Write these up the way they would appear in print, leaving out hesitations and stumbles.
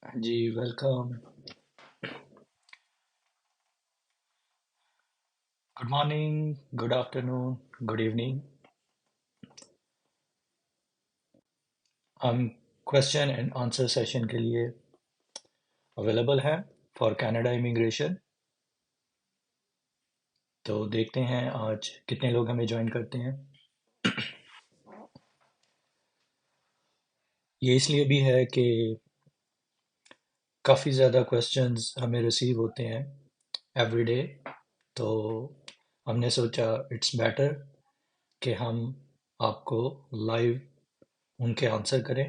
जी, welcome. Good morning, good afternoon, good evening. हम question and answer session के लिए available हैं फॉर कनाडा इमिग्रेशन। तो देखते हैं आज कितने लोग हमें ज्वाइन करते हैं। ये इसलिए भी है कि काफ़ी ज़्यादा क्वेश्चंस हमें रिसीव होते हैं एवरीडे। तो हमने सोचा इट्स बेटर कि हम आपको लाइव उनके आंसर करें।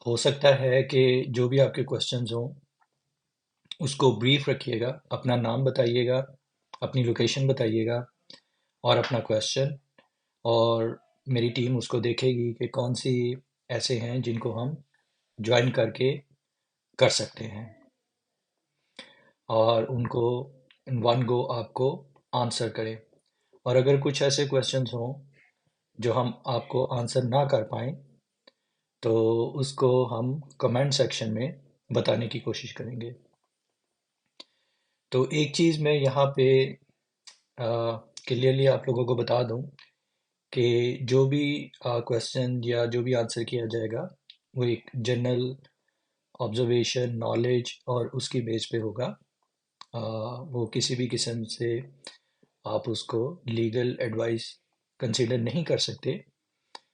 हो सकता है कि जो भी आपके क्वेश्चंस हों उसको ब्रीफ रखिएगा, अपना नाम बताइएगा, अपनी लोकेशन बताइएगा और अपना क्वेश्चन। और मेरी टीम उसको देखेगी कि कौन सी ऐसे हैं जिनको हम ज्वाइन करके कर सकते हैं और उनको इन वन गो आपको आंसर करें। और अगर कुछ ऐसे क्वेश्चंस हों जो हम आपको आंसर ना कर पाएँ तो उसको हम कमेंट सेक्शन में बताने की कोशिश करेंगे। तो एक चीज़ मैं यहाँ पे क्लियरली आप लोगों को बता दूं कि जो भी क्वेश्चन या जो भी आंसर किया जाएगा वो एक जनरल ऑब्जर्वेशन नॉलेज और उसकी बेस पे होगा। वो किसी भी किस्म से आप उसको लीगल एडवाइस कंसीडर नहीं कर सकते,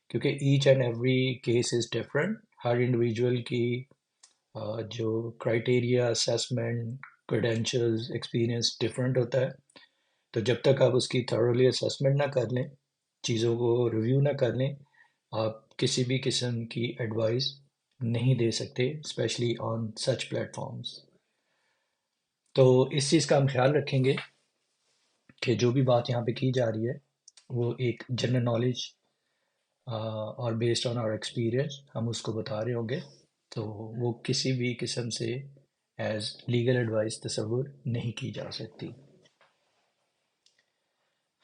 क्योंकि each and every case is different. Her individual की जो criteria assessment credentials experience different होता है। तो जब तक आप उसकी थॉरोली असेसमेंट ना कर लें, चीज़ों को रिव्यू ना कर लें, आप किसी भी किस्म की एडवाइस नहीं दे सकते, स्पेशली ऑन सच प्लेटफॉर्म्स। तो इस चीज़ का हम ख्याल रखेंगे कि जो भी बात यहाँ पे की जा रही है वो एक जनरल नॉलेज और बेस्ड ऑन आवर एक्सपीरियंस हम उसको बता रहे होंगे। तो वो किसी भी किस्म से एज लीगल एडवाइस तस्वुर नहीं की जा सकती।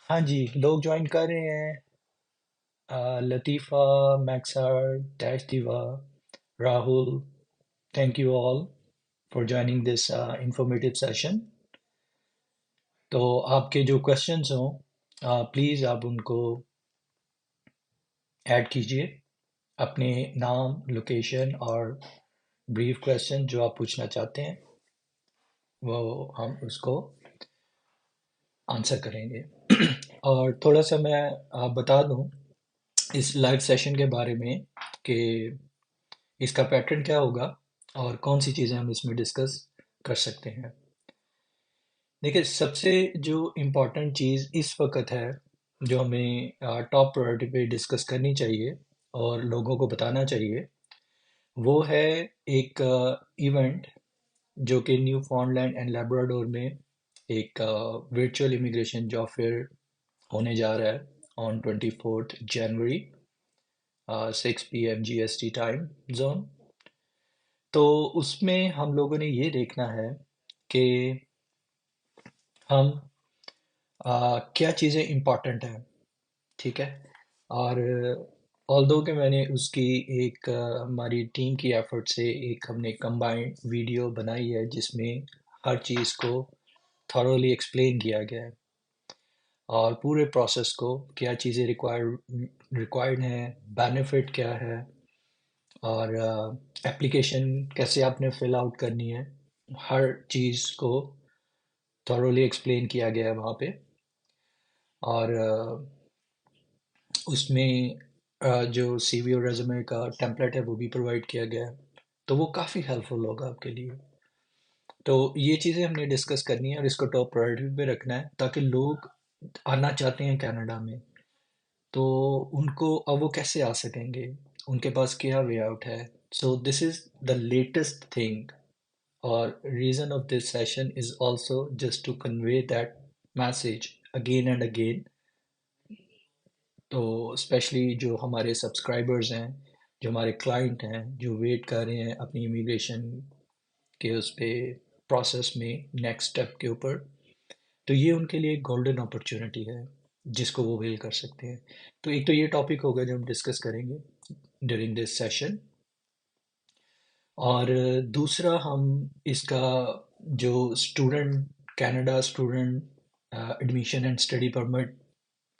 हाँ जी, लोग ज्वाइन कर रहे हैं। Latifa, Maxar, Dash Diva, Rahul, thank you all for joining this informative session. तो आपके जो क्वेश्चंस हों प्लीज़ आप उनको ऐड कीजिए, अपने नाम, लोकेशन और ब्रीफ क्वेश्चन जो आप पूछना चाहते हैं वो हम उसको आंसर करेंगे। और थोड़ा सा मैं बता दूं इस लाइव सेशन के बारे में कि इसका पैटर्न क्या होगा और कौन सी चीज़ें हम इसमें डिस्कस कर सकते हैं। देखिए, सबसे जो इम्पोर्टेंट चीज़ इस वक्त है जो हमें टॉप प्रायोरिटी पे डिस्कस करनी चाहिए और लोगों को बताना चाहिए, वो है एक इवेंट जो कि न्यू फाउंडलैंड एंड लेब्राडोर में एक वर्चुअल इमिग्रेशन जॉब फेयर होने जा रहा है on 24 January 6 PM GST time zone. तो उसमें हम लोगों ने ये देखना है कि हम क्या चीज़ें इम्पोर्टेंट हैं, ठीक है। और ऑल्दो कि मैंने उसकी एक हमारी टीम की एफर्ट से एक हमने कंबाइंड वीडियो बनाई है जिसमें हर चीज़ को थॉरोली एक्सप्लेन किया गया है और पूरे प्रोसेस को क्या चीज़ें रिक्वायर्ड हैं, बेनिफिट क्या है और एप्लीकेशन कैसे आपने फिल आउट करनी है, हर चीज़ को थॉरोली एक्सप्लेन किया गया है वहाँ पे। और उसमें जो सीवी और रेज्यूमे का टेम्पलेट है वो भी प्रोवाइड किया गया है। तो वो काफ़ी हेल्पफुल होगा आपके लिए। तो ये चीज़ें हमने डिस्कस करनी है और इसको टॉप प्रायोरिटी पे रखना है ताकि लोग आना चाहते हैं कनाडा में तो उनको अब वो कैसे आ सकेंगे, उनके पास क्या वे आउट है। So this is the latest thing और reason of this session is also just to convey that message again and again. तो स्पेशली जो हमारे सब्सक्राइबर्स हैं, जो हमारे क्लाइंट हैं, जो वेट कर रहे हैं अपनी इमिग्रेशन के उस पे प्रोसेस में नेक्स्ट स्टेप के ऊपर, तो ये उनके लिए एक गोल्डन अपॉर्चुनिटी है जिसको वो वेल कर सकते हैं। तो एक तो ये टॉपिक होगा जो हम डिस्कस करेंगे ड्यूरिंग दिस सेशन। और दूसरा हम इसका जो student Canada student admission and study permit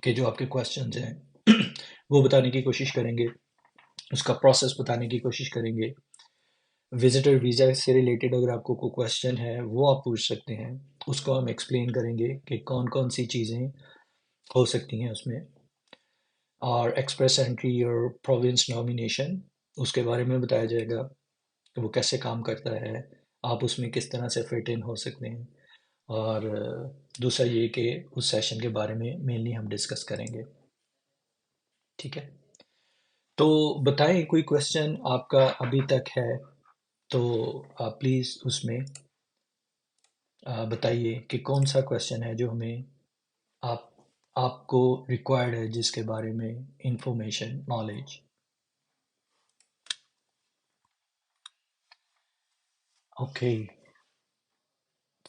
के जो आपके क्वेश्चंस हैं वो बताने की कोशिश करेंगे, उसका प्रोसेस बताने की कोशिश करेंगे। विजिटर वीज़ा से रिलेटेड अगर आपको कोई क्वेश्चन है वो आप पूछ सकते हैं, उसको हम एक्सप्लेन करेंगे कि कौन कौन सी चीज़ें हो सकती हैं उसमें। और एक्सप्रेस एंट्री और प्रोविंस नॉमिनेशन उसके बारे में बताया जाएगा कि वो कैसे काम करता है, आप उसमें किस तरह से फिट इन हो सकते हैं। और दूसरा ये कि उस सेशन के बारे में मेनली हम डिस्कस करेंगे। ठीक है, तो बताएं कोई क्वेश्चन आपका अभी तक है तो आप प्लीज़ उसमें बताइए कि कौन सा क्वेश्चन है जो हमें आप आपको रिक्वायर्ड है जिसके बारे में information knowledge. Okay,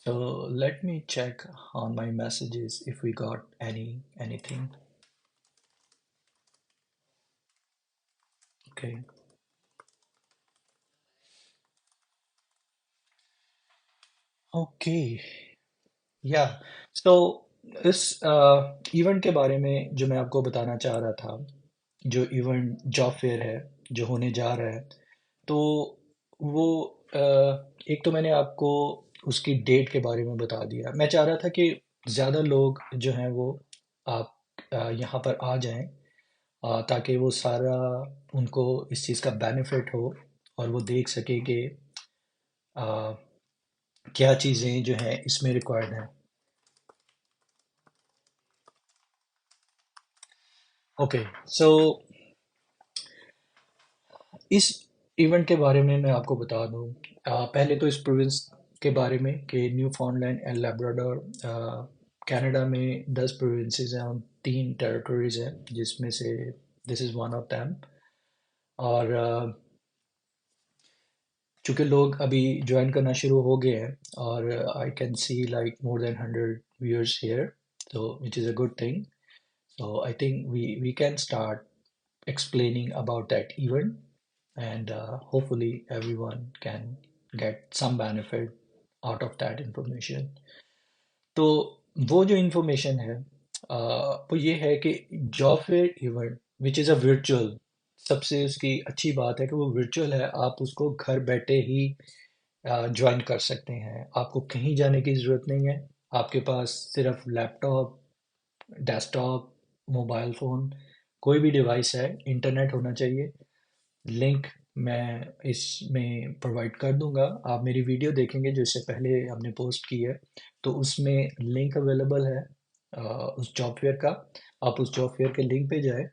so let me check on my messages if we got anything. Okay. Okay. या सो इस इवेंट के बारे में जो मैं आपको बताना चाह रहा था, जो इवेंट जॉब फेयर है जो होने जा रहा है, तो वो एक तो मैंने आपको उसकी डेट के बारे में बता दिया। मैं चाह रहा था कि ज़्यादा लोग जो हैं वो आप यहाँ पर आ जाएं, ताकि वो सारा उनको इस चीज़ का बेनिफिट हो और वो देख सके कि अ, क्या चीज़ें जो हैं इसमें रिक्वायर्ड हैं। ओके, सो इस इवेंट के बारे में मैं आपको बता दूं, पहले तो इस प्रोविंस के बारे में कि न्यू फाउंडलैंड एंड लेब्राडोर कनाडा में 10 प्रोविंसेस हैं और 3 टेरिटरीज हैं, जिसमें से this is one of them. और चूंकि लोग अभी ज्वाइन करना शुरू हो गए हैं और आई can see like more than 100 viewers here, so which is a good thing. So I think we can start explaining about that event, and hopefully everyone can get some benefit out of that information. तो वो जो information है वो ये है कि job fair event which is a virtual, सबसे उसकी अच्छी बात है कि वो virtual है, आप उसको घर बैठे ही ज्वाइन कर सकते हैं, आपको कहीं जाने की ज़रूरत नहीं है। आपके पास सिर्फ लैपटॉप, डेस्कटॉप, मोबाइल फ़ोन, कोई भी डिवाइस है, इंटरनेट होना चाहिए। लिंक मैं इसमें प्रोवाइड कर दूंगा, आप मेरी वीडियो देखेंगे जो इससे पहले हमने पोस्ट की है, तो उसमें लिंक अवेलेबल है उस जॉब फेयर का। आप उस जॉब फेयर के लिंक पे जाए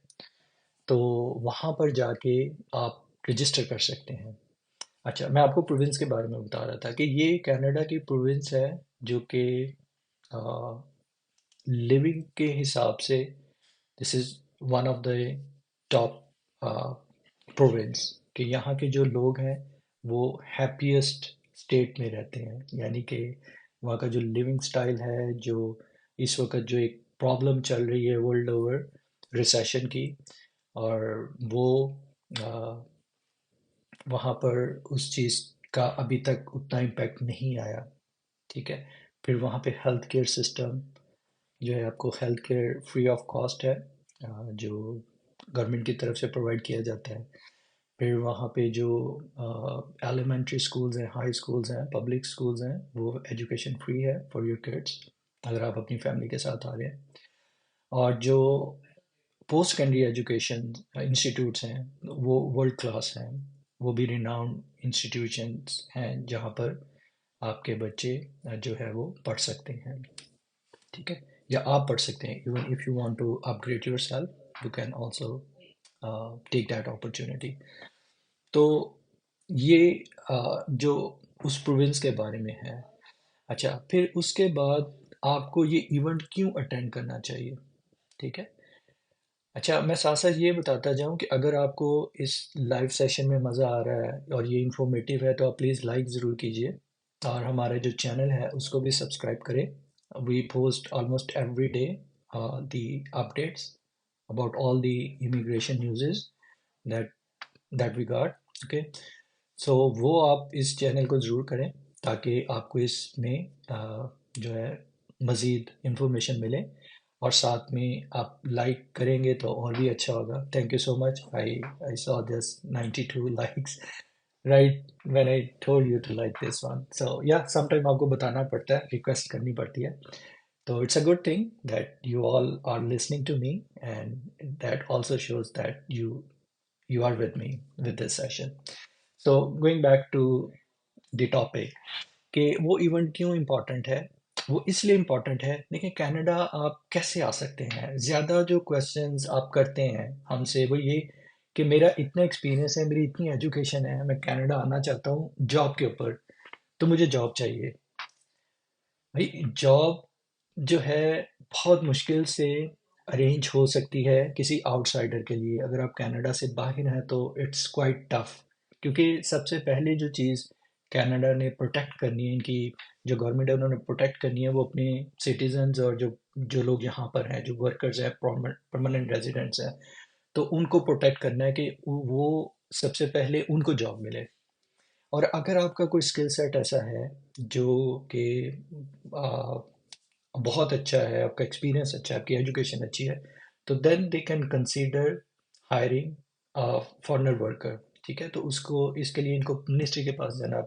तो वहाँ पर जाके आप रजिस्टर कर सकते हैं। अच्छा, मैं आपको प्रोविंस के बारे में बता रहा था कि ये कनाडा की प्रोविंस है जो कि लिविंग के हिसाब से this is one of the top province, कि यहाँ के जो लोग हैं वो हैप्पीएस्ट स्टेट में रहते हैं। यानी कि वहाँ का जो लिविंग स्टाइल है, जो इस वक्त जो एक प्रॉब्लम चल रही है वर्ल्ड ओवर रिसेशन की, और वो अ, वहाँ पर उस चीज़ का अभी तक उतना इम्पैक्ट नहीं आया। ठीक है, फिर वहाँ पे हेल्थ केयर सिस्टम जो है, आपको health care free of cost है, जो गवर्नमेंट की तरफ से प्रोवाइड किया जाता है। फिर वहाँ पे जो एलिमेंट्री स्कूल्स हैं, हाई स्कूल्स हैं, पब्लिक स्कूल्स हैं, वो एजुकेशन फ्री है फॉर योर किड्स अगर आप अपनी फैमिली के साथ आ रहे हैं। और जो पोस्ट सेकेंडरी एजुकेशन इंस्टीट्यूट्स हैं वो वर्ल्ड क्लास हैं, वो भी रिनाउंड इंस्टीट्यूशंस हैं जहाँ पर आपके बच्चे जो है वो पढ़ सकते हैं। ठीक है, या आप पढ़ सकते हैं, even if you want to upgrade yourself you can also take that opportunity. तो ये जो उस प्रोविंस के बारे में है। अच्छा, फिर उसके बाद आपको ये इवेंट क्यों अटेंड करना चाहिए। ठीक है, अच्छा मैं साथ साथ ये बताता जाऊँ कि अगर आपको इस लाइव सेशन में मज़ा आ रहा है और ये इन्फॉर्मेटिव है तो आप प्लीज़ लाइक ज़रूर कीजिए, और हमारे जो चैनल है उसको भी सब्सक्राइब करें। We post almost every day the updates about all the immigration news that that we got. Okay, so वो आप इस चैनल को ज़रूर करें ताकि आपको इसमें जो है मज़ीद इन्फॉर्मेशन मिले, और साथ में आप लाइक करेंगे तो और भी अच्छा होगा। Thank you so much. I saw this 92 likes right when I told you to like this one. So yeah sometime आपको बताना पड़ता है, रिक्वेस्ट करनी पड़ती है। तो it's a good thing that you all are listening to me, and that also shows that you are with me with this session. So going back to the topic, कि वो इवेंट क्यों important है। वो इसलिए important है, देखिए Canada आप कैसे आ सकते हैं। ज़्यादा जो क्वेश्चंस आप करते हैं हमसे वो ये कि मेरा इतना एक्सपीरियंस है, मेरी इतनी एजुकेशन है, मैं कनाडा आना चाहता हूँ जॉब के ऊपर, तो मुझे जॉब चाहिए। भाई जॉब जो है बहुत मुश्किल से अरेंज हो सकती है किसी आउटसाइडर के लिए। अगर आप कनाडा से बाहर हैं तो इट्स क्वाइट टफ, क्योंकि सबसे पहले जो चीज़ कनाडा ने प्रोटेक्ट करनी है, इनकी जो गवर्नमेंट है उन्होंने प्रोटेक्ट करनी है, वो अपने सिटीजन्स और जो जो लोग यहाँ पर हैं, जो वर्कर्स हैं, परमानेंट रेजिडेंट्स हैं, तो उनको प्रोटेक्ट करना है कि वो सबसे पहले उनको जॉब मिले। और अगर आपका कोई स्किल सेट ऐसा है जो कि आ, बहुत अच्छा है, आपका एक्सपीरियंस अच्छा है, आपकी एजुकेशन अच्छी है, तो then they can consider hiring foreigner worker. ठीक है, तो उसको इसके लिए इनको मिनिस्ट्री के पास जाना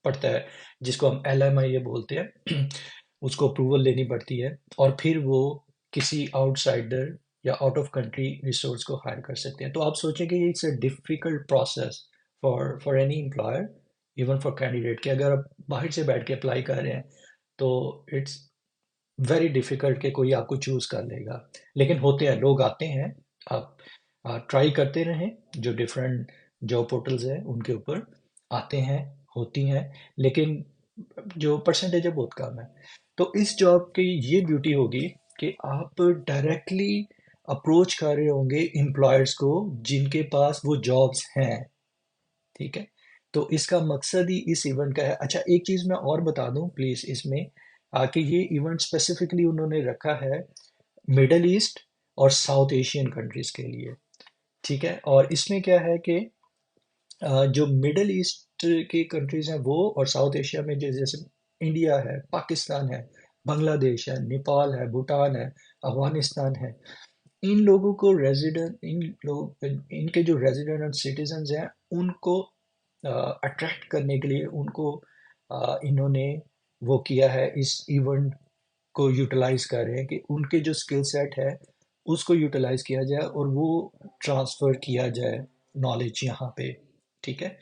पड़ता है, जिसको हम LMIA बोलते हैं। उसको अप्रूवल लेनी पड़ती है, और फिर वो किसी आउटसाइडर या आउट ऑफ कंट्री रिसोर्स को हायर कर सकते हैं। तो आप सोचें कि it's a difficult process for any employer, even for candidate, कि अगर आप बाहर से बैठ के अप्लाई कर रहे हैं तो इट्स वेरी डिफिकल्ट कि कोई आपको चूज कर लेगा। लेकिन होते हैं, लोग आते हैं। आप ट्राई करते रहें, जो डिफरेंट जॉब पोर्टल्स हैं उनके ऊपर आते हैं, होती हैं, लेकिन जो परसेंटेज है बहुत कम है। तो इस जॉब की ये ब्यूटी होगी कि आप डायरेक्टली अप्रोच कर रहे होंगे एम्प्लॉयर्स को जिनके पास वो जॉब्स हैं। ठीक है, तो इसका मकसद ही इस इवेंट का है। अच्छा, एक चीज़ मैं और बता दूं प्लीज़ इसमें, कि ये इवेंट स्पेसिफिकली उन्होंने रखा है मिडल ईस्ट और साउथ एशियन कंट्रीज़ के लिए। ठीक है, और इसमें क्या है कि जो मिडल ईस्ट की कंट्रीज़ हैं वो, और साउथ एशिया में जैसे इंडिया है, पाकिस्तान है, बांग्लादेश है, नेपाल है, भूटान है, अफगानिस्तान है, इन लोगों को रेजिडेंट इन लोग इनके जो रेजिडेंट और सिटीजन्स हैं उनको अट्रैक्ट करने के लिए उनको इन्होंने वो किया है, इस इवेंट को यूटिलाइज कर रहे हैं कि उनके जो स्किल सेट है उसको यूटिलाइज किया जाए और वो ट्रांसफ़र किया जाए नॉलेज यहाँ पे। ठीक है,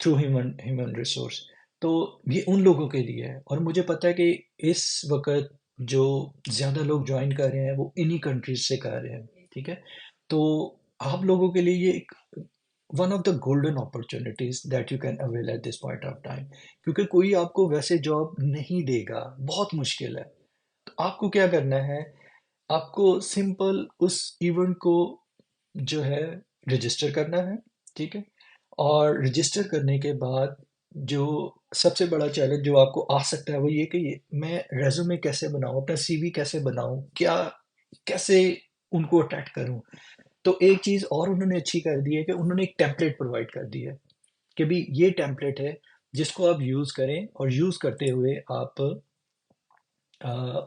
थ्रू ह्यूमन ह्यूमन रिसोर्स। तो ये उन लोगों के लिए है, और मुझे पता है कि इस वक्त जो ज़्यादा लोग ज्वाइन कर रहे हैं वो इन्हीं कंट्रीज से कर रहे हैं। ठीक है, तो आप लोगों के लिए ये एक one of the golden opportunities that you can avail eight this point of time, क्योंकि कोई आपको वैसे जॉब नहीं देगा, बहुत मुश्किल है। तो आपको क्या करना है, आपको सिंपल उस इवेंट को जो है रजिस्टर करना है। ठीक है, और रजिस्टर करने के बाद जो सबसे बड़ा चैलेंज जो आपको आ सकता है वो ये कि मैं रेज्यूमे कैसे बनाऊं, अपना CV कैसे बनाऊं, क्या कैसे उनको अट्रैक्ट करूं। तो एक चीज़ और उन्होंने अच्छी कर दी है कि उन्होंने एक टेम्पलेट प्रोवाइड कर दी है कि भी ये टेम्पलेट है जिसको आप यूज़ करें, और यूज़ करते हुए आप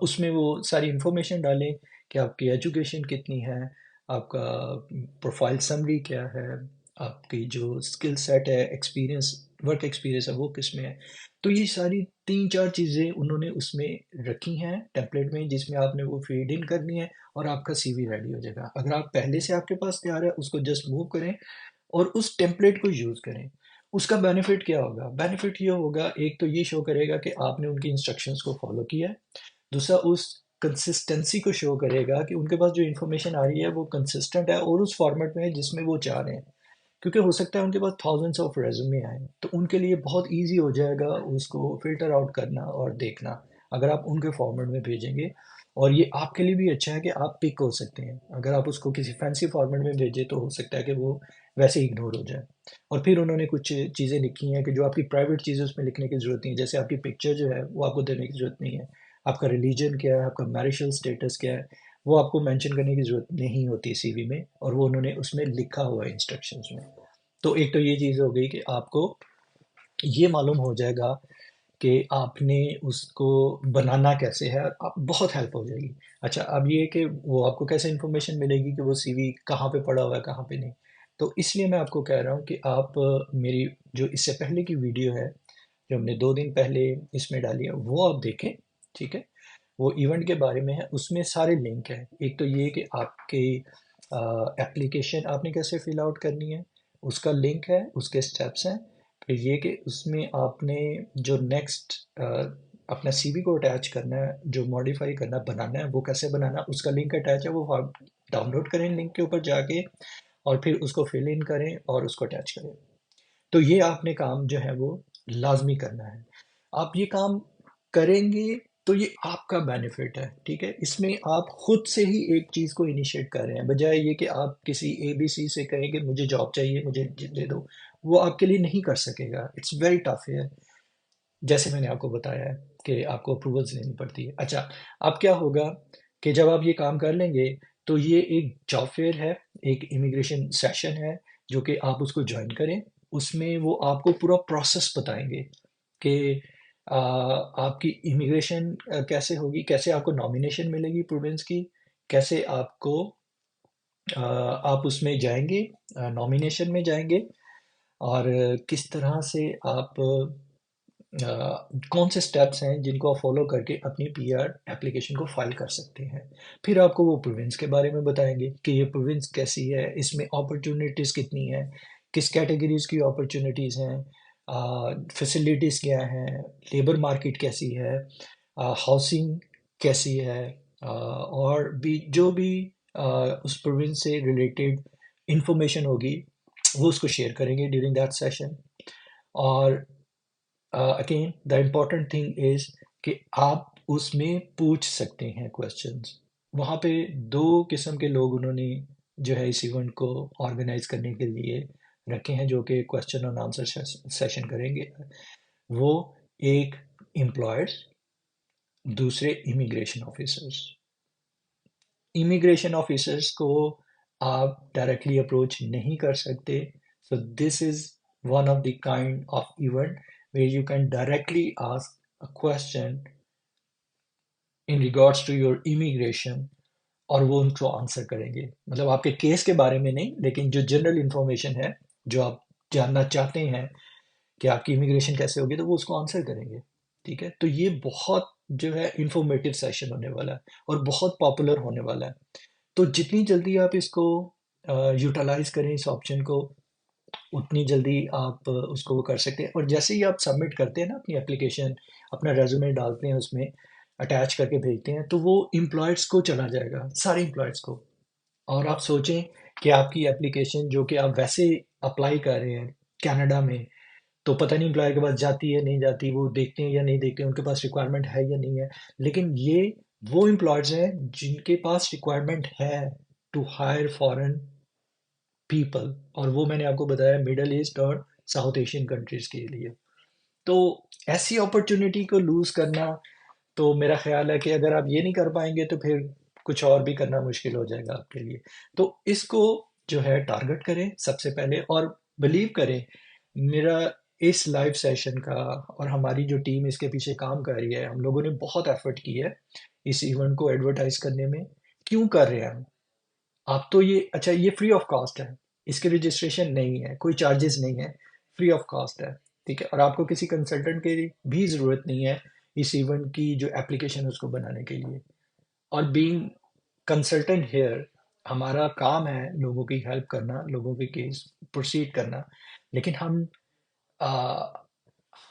उसमें वो सारी इंफॉर्मेशन डालें कि आपकी एजुकेशन कितनी है, आपका प्रोफाइल समरी क्या है, आपकी जो स्किल सेट है, एक्सपीरियंस, वर्क एक्सपीरियंस है वो किस में है। तो ये सारी 3-4 चीज़ें उन्होंने उसमें रखी हैं टेम्पलेट में, जिसमें आपने वो फीड इन करनी है और आपका CV रेडी हो जाएगा। अगर आप पहले से आपके पास तैयार है उसको जस्ट मूव करें और उस टेम्पलेट को यूज़ करें। उसका बेनिफिट क्या होगा? बेनिफिट ये होगा, एक तो ये शो करेगा कि आपने उनकी इंस्ट्रक्शंस को फॉलो किया है। दूसरा, उस कंसिस्टेंसी को शो करेगा कि उनके पास जो इन्फॉर्मेशन आ रही है वो कंसिस्टेंट है और उस फॉर्मेट में है जिसमें वो चाह रहे हैं। क्योंकि हो सकता है उनके पास थाउजेंड्स ऑफ रेज्यूमे आए, तो उनके लिए बहुत इजी हो जाएगा उसको फिल्टर आउट करना और देखना, अगर आप उनके फॉर्मेट में भेजेंगे। और ये आपके लिए भी अच्छा है कि आप पिक हो सकते हैं। अगर आप उसको किसी फैंसी फॉर्मेट में भेजें तो हो सकता है कि वो वैसे इग्नोर हो जाए। और फिर उन्होंने कुछ चीज़ें लिखी हैं कि जो आपकी प्राइवेट चीज़ें उसमें लिखने की ज़रूरत नहीं है, जैसे आपकी पिक्चर जो है वो आपको देने की ज़रूरत नहीं है, आपका रिलीजन क्या है, आपका मैरिटल स्टेटस क्या है, वो आपको मेंशन करने की ज़रूरत नहीं होती CV में, और वो उन्होंने उसमें लिखा हुआ है इंस्ट्रक्शंस में। तो एक तो ये चीज़ हो गई कि आपको ये मालूम हो जाएगा कि आपने उसको बनाना कैसे है, और आप बहुत हेल्प हो जाएगी। अच्छा, अब ये कि वो आपको कैसे इन्फॉर्मेशन मिलेगी कि वो सीवी कहाँ पे पड़ा हुआ है, कहाँ पे नहीं। तो इसलिए मैं आपको कह रहा हूँ कि आप मेरी जो इससे पहले की वीडियो है, जो हमने 2 दिन पहले इसमें डाली है, वो आप देखें। ठीक है, वो इवेंट के बारे में है, उसमें सारे लिंक हैं। एक तो ये कि आपके एप्लीकेशन आपने कैसे फिल आउट करनी है, उसका लिंक है, उसके स्टेप्स हैं। फिर ये कि उसमें आपने जो नेक्स्ट अपना सीवी को अटैच करना है, जो मॉडिफाई करना बनाना है, वो कैसे बनाना है, उसका लिंक अटैच है, वो आप डाउनलोड करें लिंक के ऊपर जाके, और फिर उसको फिल इन करें और उसको अटैच करें। तो ये आपने काम जो है वो लाजमी करना है। आप ये काम करेंगे तो ये आपका बेनिफिट है। ठीक है, इसमें आप खुद से ही एक चीज़ को इनिशिएट कर रहे हैं, बजाय ये कि आप किसी एबीसी से कहें कि मुझे जॉब चाहिए, मुझे दे दो। वो आपके लिए नहीं कर सकेगा, इट्स वेरी टफ है। जैसे मैंने आपको बताया है कि आपको अप्रूवल्स लेनी पड़ती है। अच्छा, अब क्या होगा कि जब आप ये काम कर लेंगे, तो ये एक जॉब फेयर है, एक इमिग्रेशन सेशन है, जो कि आप उसको ज्वाइन करें। उसमें वो आपको पूरा प्रोसेस बताएंगे कि आपकी इमिग्रेशन कैसे होगी, कैसे आपको नॉमिनेशन मिलेगी प्रोविंस की, कैसे आपको आप उसमें जाएंगे, नॉमिनेशन में जाएंगे, और किस तरह से आप कौन से स्टेप्स हैं जिनको आप फॉलो करके अपनी पीआर एप्लीकेशन को फाइल कर सकते हैं। फिर आपको वो प्रोविंस के बारे में बताएंगे कि ये प्रोविंस कैसी है, इसमें अपॉर्चुनिटीज़ कितनी है, किस कैटेगरीज की अपॉर्चुनिटीज़ हैं, फैसिलिटीज़ क्या हैं, लेबर मार्केट कैसी है, हाउसिंग कैसी है, और भी जो भी आ, उस प्रोविंस से रिलेटेड इंफॉर्मेशन होगी, वो उसको शेयर करेंगे ड्यूरिंग दैट सेशन। और again the important thing is कि आप उसमें पूछ सकते हैं क्वेश्चंस। वहाँ पे 2 किस्म के लोग उन्होंने जो है इस इवेंट को ऑर्गेनाइज करने के लिए रखे हैं, जो कि क्वेश्चन और आंसर सेशन करेंगे। वो एक एम्प्लॉयर्स, दूसरे इमिग्रेशन ऑफिसर्स। इमिग्रेशन ऑफिसर्स को आप डायरेक्टली अप्रोच नहीं कर सकते, so this is one of the kind of event where you can directly ask a question in regards to your immigration, और वो उनको आंसर करेंगे। मतलब आपके केस के बारे में नहीं, लेकिन जो जनरल इंफॉर्मेशन है, जो आप जानना चाहते हैं कि आपकी इमिग्रेशन कैसे होगी, तो वो उसको आंसर करेंगे। ठीक है, तो ये बहुत जो है इंफॉर्मेटिव सेशन होने वाला है, और बहुत पॉपुलर होने वाला है। तो जितनी जल्दी आप इसको यूटिलाइज करें इस ऑप्शन को, उतनी जल्दी आप उसको वो कर सकते हैं। और जैसे ही आप सबमिट करते हैं ना अपनी एप्लीकेशन, अपना रेज्यूमे डालते हैं उसमें, अटैच करके भेजते हैं, तो वो एम्प्लॉयर्स को चला जाएगा, सारे एम्प्लॉयर्स को। और आप सोचें कि आपकी एप्लीकेशन जो कि आप वैसे अप्लाई कर रहे हैं कनाडा में, तो पता नहीं एम्प्लॉयर के पास जाती है नहीं जाती, वो देखते हैं या नहीं देखते, उनके पास रिक्वायरमेंट है या नहीं है। लेकिन ये वो एम्प्लॉयर्स हैं जिनके पास रिक्वायरमेंट है टू हायर फॉरेन पीपल, और वो मैंने आपको बताया मिडल ईस्ट और साउथ एशियन कंट्रीज के लिए। तो ऐसी अपॉर्चुनिटी को लूज करना, तो मेरा ख्याल है कि अगर आप ये नहीं कर पाएंगे, तो फिर कुछ और भी करना मुश्किल हो जाएगा आपके लिए। तो इसको जो है टारगेट करें सबसे पहले, और बिलीव करें, मेरा इस लाइव सेशन का और हमारी जो टीम इसके पीछे काम कर रही है, हम लोगों ने बहुत एफर्ट की है इस इवेंट को एडवर्टाइज करने में। क्यों कर रहे हैं हम? आप तो ये, अच्छा, ये फ्री ऑफ कॉस्ट है, इसके रजिस्ट्रेशन नहीं है, कोई चार्जेस नहीं है, फ्री ऑफ कॉस्ट है। ठीक है, और आपको किसी कंसल्टेंट की भी ज़रूरत नहीं है इस इवेंट की जो एप्लीकेशन है उसको बनाने के लिए। और बीइंग कंसल्टेंट हेयर, हमारा काम है लोगों की हेल्प करना, लोगों के केस प्रोसीड करना। लेकिन आ,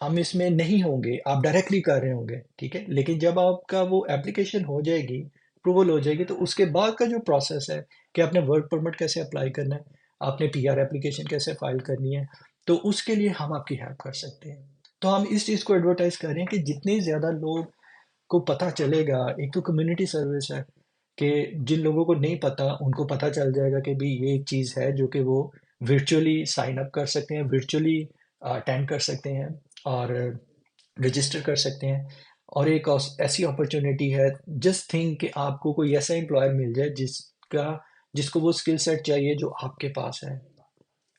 हम इसमें नहीं होंगे, आप डायरेक्टली कर रहे होंगे। ठीक है, लेकिन जब आपका वो एप्लीकेशन हो जाएगी, अप्रूवल हो जाएगी, तो उसके बाद का जो प्रोसेस है कि आपने वर्क परमिट कैसे अप्लाई करना है, आपने पीआर एप्लीकेशन कैसे फाइल करनी है, तो उसके लिए हम आपकी हेल्प कर सकते हैं। तो हम इस चीज़ को एडवर्टाइज कर रहे हैं कि जितने ज़्यादा लोग को पता चलेगा, एक तो कम्युनिटी सर्विस है कि जिन लोगों को नहीं पता उनको पता चल जाएगा कि भाई ये एक चीज़ है जो कि वो वर्चुअली साइन अप कर सकते हैं, वर्चुअली अटेंड कर सकते हैं, और रजिस्टर कर सकते हैं। और एक ऐसी अपॉर्चुनिटी है, जस्ट थिंक कि आपको कोई ऐसा एम्प्लॉयर मिल जाए जिसको वो स्किल सेट चाहिए जो आपके पास है।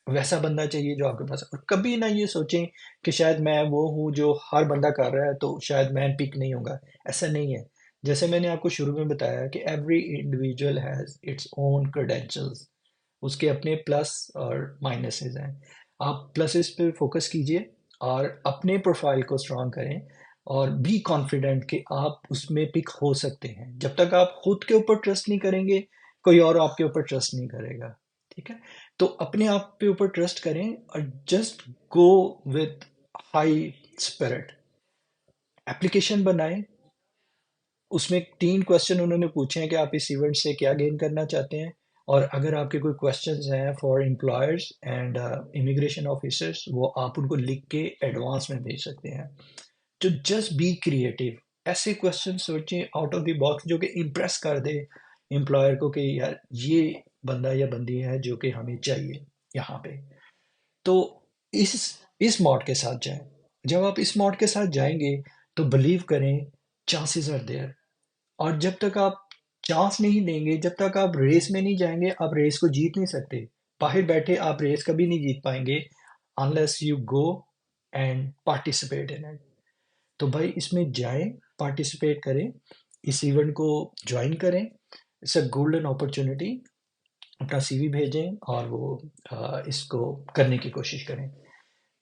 वैसा बंदा चाहिए जो आपके पास है। और कभी ना ये सोचें कि शायद मैं वो हूँ जो हर बंदा कर रहा है तो शायद मैं पिक नहीं होगा। ऐसा नहीं है। जैसे मैंने आपको शुरू में बताया कि every individual has its own credentials, उसके अपने प्लस और माइनसेस हैं। आप प्लसेस पे फोकस कीजिए और अपने प्रोफाइल को स्ट्रॉन्ग करें और बी कॉन्फिडेंट कि आप उसमें पिक हो सकते हैं। जब तक आप खुद के ऊपर ट्रस्ट नहीं करेंगे, कोई और आपके ऊपर ट्रस्ट नहीं करेगा। ठीक है? तो अपने आप पे ऊपर ट्रस्ट करें और just go with high spirit. Application बनाएं, उसमें 3 क्वेश्चन उन्होंने पूछे हैं कि आप इस इवेंट से क्या गेन करना चाहते हैं, और अगर आपके कोई क्वेश्चंस हैं for employers and immigration officers, वो आप उनको लिख के एडवांस में भेज सकते हैं। तो जस्ट बी क्रिएटिव। ऐसे क्वेश्चन सोचें आउट ऑफ द बॉक्स जो कि इम्प्रेस कर दे एम्प्लॉयर को कि यार ये बंदा या बंदी है जो कि हमें चाहिए यहाँ पे। तो इस इस मॉड के साथ जाएं। जब आप इस मॉड के साथ जाएंगे तो बिलीव करें, चांसेस आर देयर। और जब तक आप चांस नहीं देंगे, जब तक आप रेस में नहीं जाएंगे, आप रेस को जीत नहीं सकते। बाहर बैठे आप रेस कभी नहीं जीत पाएंगे unless you go and participate in it. तो भाई इसमें जाएं, पार्टिसिपेट करें, इस इवेंट को ज्वाइन करें। It's a golden opportunity. अपना सीवी भेजें और वो इसको करने की कोशिश करें।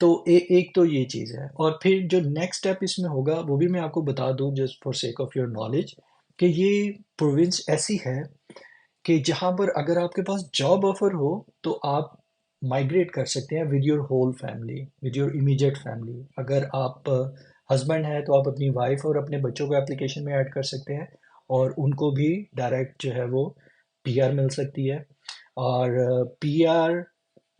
तो एक तो ये चीज़ है। और फिर जो नेक्स्ट स्टेप इसमें होगा वो भी मैं आपको बता दूं just for sake of your knowledge, कि ये प्रोविंस ऐसी है कि जहाँ पर अगर आपके पास जॉब ऑफर हो तो आप माइग्रेट कर सकते हैं with your whole family, with your immediate family. अगर आप हस्बैंड हैं तो आप अपनी वाइफ और अपने बच्चों को एप्लीकेशन में ऐड कर सकते हैं और उनको भी डायरेक्ट जो है वो पीआर मिल सकती है। और पीआर,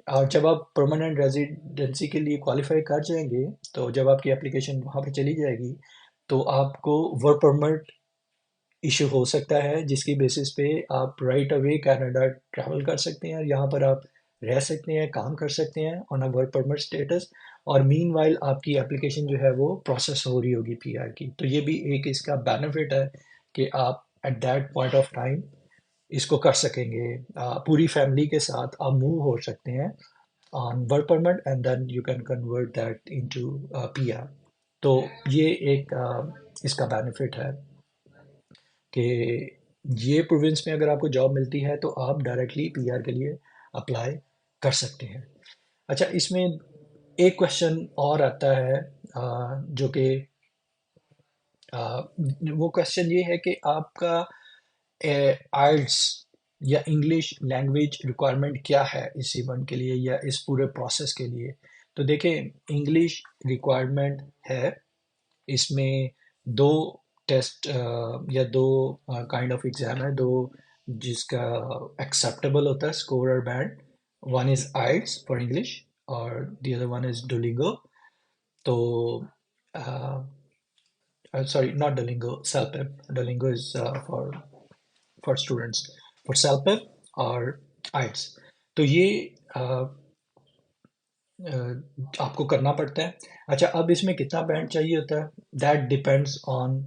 और जब आप परमानेंट रेजिडेंसी के लिए क्वालिफाई कर जाएंगे तो जब आपकी एप्लीकेशन वहाँ पे चली जाएगी तो आपको वर्क परमिट इशू हो सकता है, जिसकी बेसिस पे आप राइट अवे कनाडा ट्रैवल कर सकते हैं। यहाँ पर आप रह सकते हैं, काम कर सकते हैं on a work permit status. और मीनवाइल आपकी एप्लीकेशन जो है वो प्रोसेस हो रही होगी पीआर की। तो ये भी एक इसका बेनिफिट है कि आप at that point of time इसको कर सकेंगे। पूरी फैमिली के साथ आप मूव हो सकते हैं on work permit and then you can convert that into PR। तो ये एक इसका बेनिफिट है कि ये प्रोविंस में अगर आपको जॉब मिलती है तो आप डायरेक्टली पीआर के लिए अप्लाई कर सकते हैं। अच्छा, इसमें एक क्वेश्चन और आता है जो कि वो क्वेश्चन ये है कि आपका आइल्स या इंग्लिश लैंग्वेज रिक्वायरमेंट क्या है इस इवेंट के लिए या इस पूरे प्रोसेस के लिए। तो देखें, इंग्लिश रिक्वायरमेंट है। इसमें दो टेस्ट या दो काइंड ऑफ एग्जाम है, दो जिसका एक्सेप्टेबल होता है स्कोर और band. One is IELTS for English और the other one is Duolingo. तो sorry, not Duolingo, self. Duolingo is for students, for self और आइट्स। तो ये अ, आपको करना पड़ता है। अच्छा, अब इसमें कितना बैंड चाहिए होता है, that depends on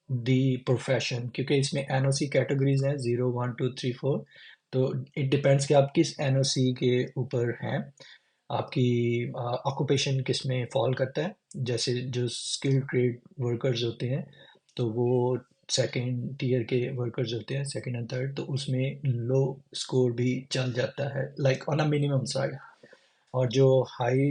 the profession, क्योंकि इसमें एनओसी कैटेगरीज हैं 0 1 2 3 4। तो इट डिपेंड्स कि आप किस एनओसी के ऊपर हैं, आपकी ऑक्यूपेशन किस में फॉल करता है। जैसे जो स्किल्ड ट्रेड वर्कर्स होते हैं तो वो सेकेंड टीयर के वर्कर्स होते हैं, सेकेंड एंड थर्ड, तो उसमें लो स्कोर भी चल जाता है like on a minimum side. और जो हाई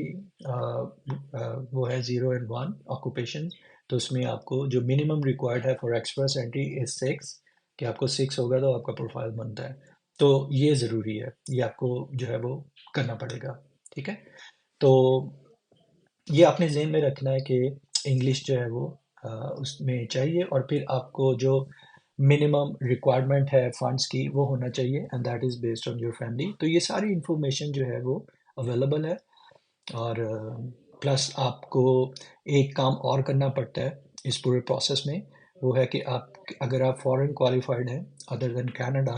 वो है 0 and 1 ऑक्यूपेशन, तो उसमें आपको जो मिनिमम रिक्वायर्ड है फॉर एक्सप्रेस एंट्री इज 6, कि आपको 6 होगा तो आपका प्रोफाइल बनता है। तो ये ज़रूरी है, ये आपको जो है वो करना पड़ेगा। ठीक है? तो ये आपने ज़हन में रखना है कि इंग्लिश जो है वो उसमें चाहिए, और फिर आपको जो मिनिमम रिक्वायरमेंट है फंड्स की वो होना चाहिए, and that is based on your family. तो ये सारी इंफॉर्मेशन जो है वो अवेलेबल है। और प्लस आपको एक काम और करना पड़ता है इस पूरे प्रोसेस में, वो है कि आप अगर आप फॉरेन क्वालिफाइड हैं अदर देन कनाडा,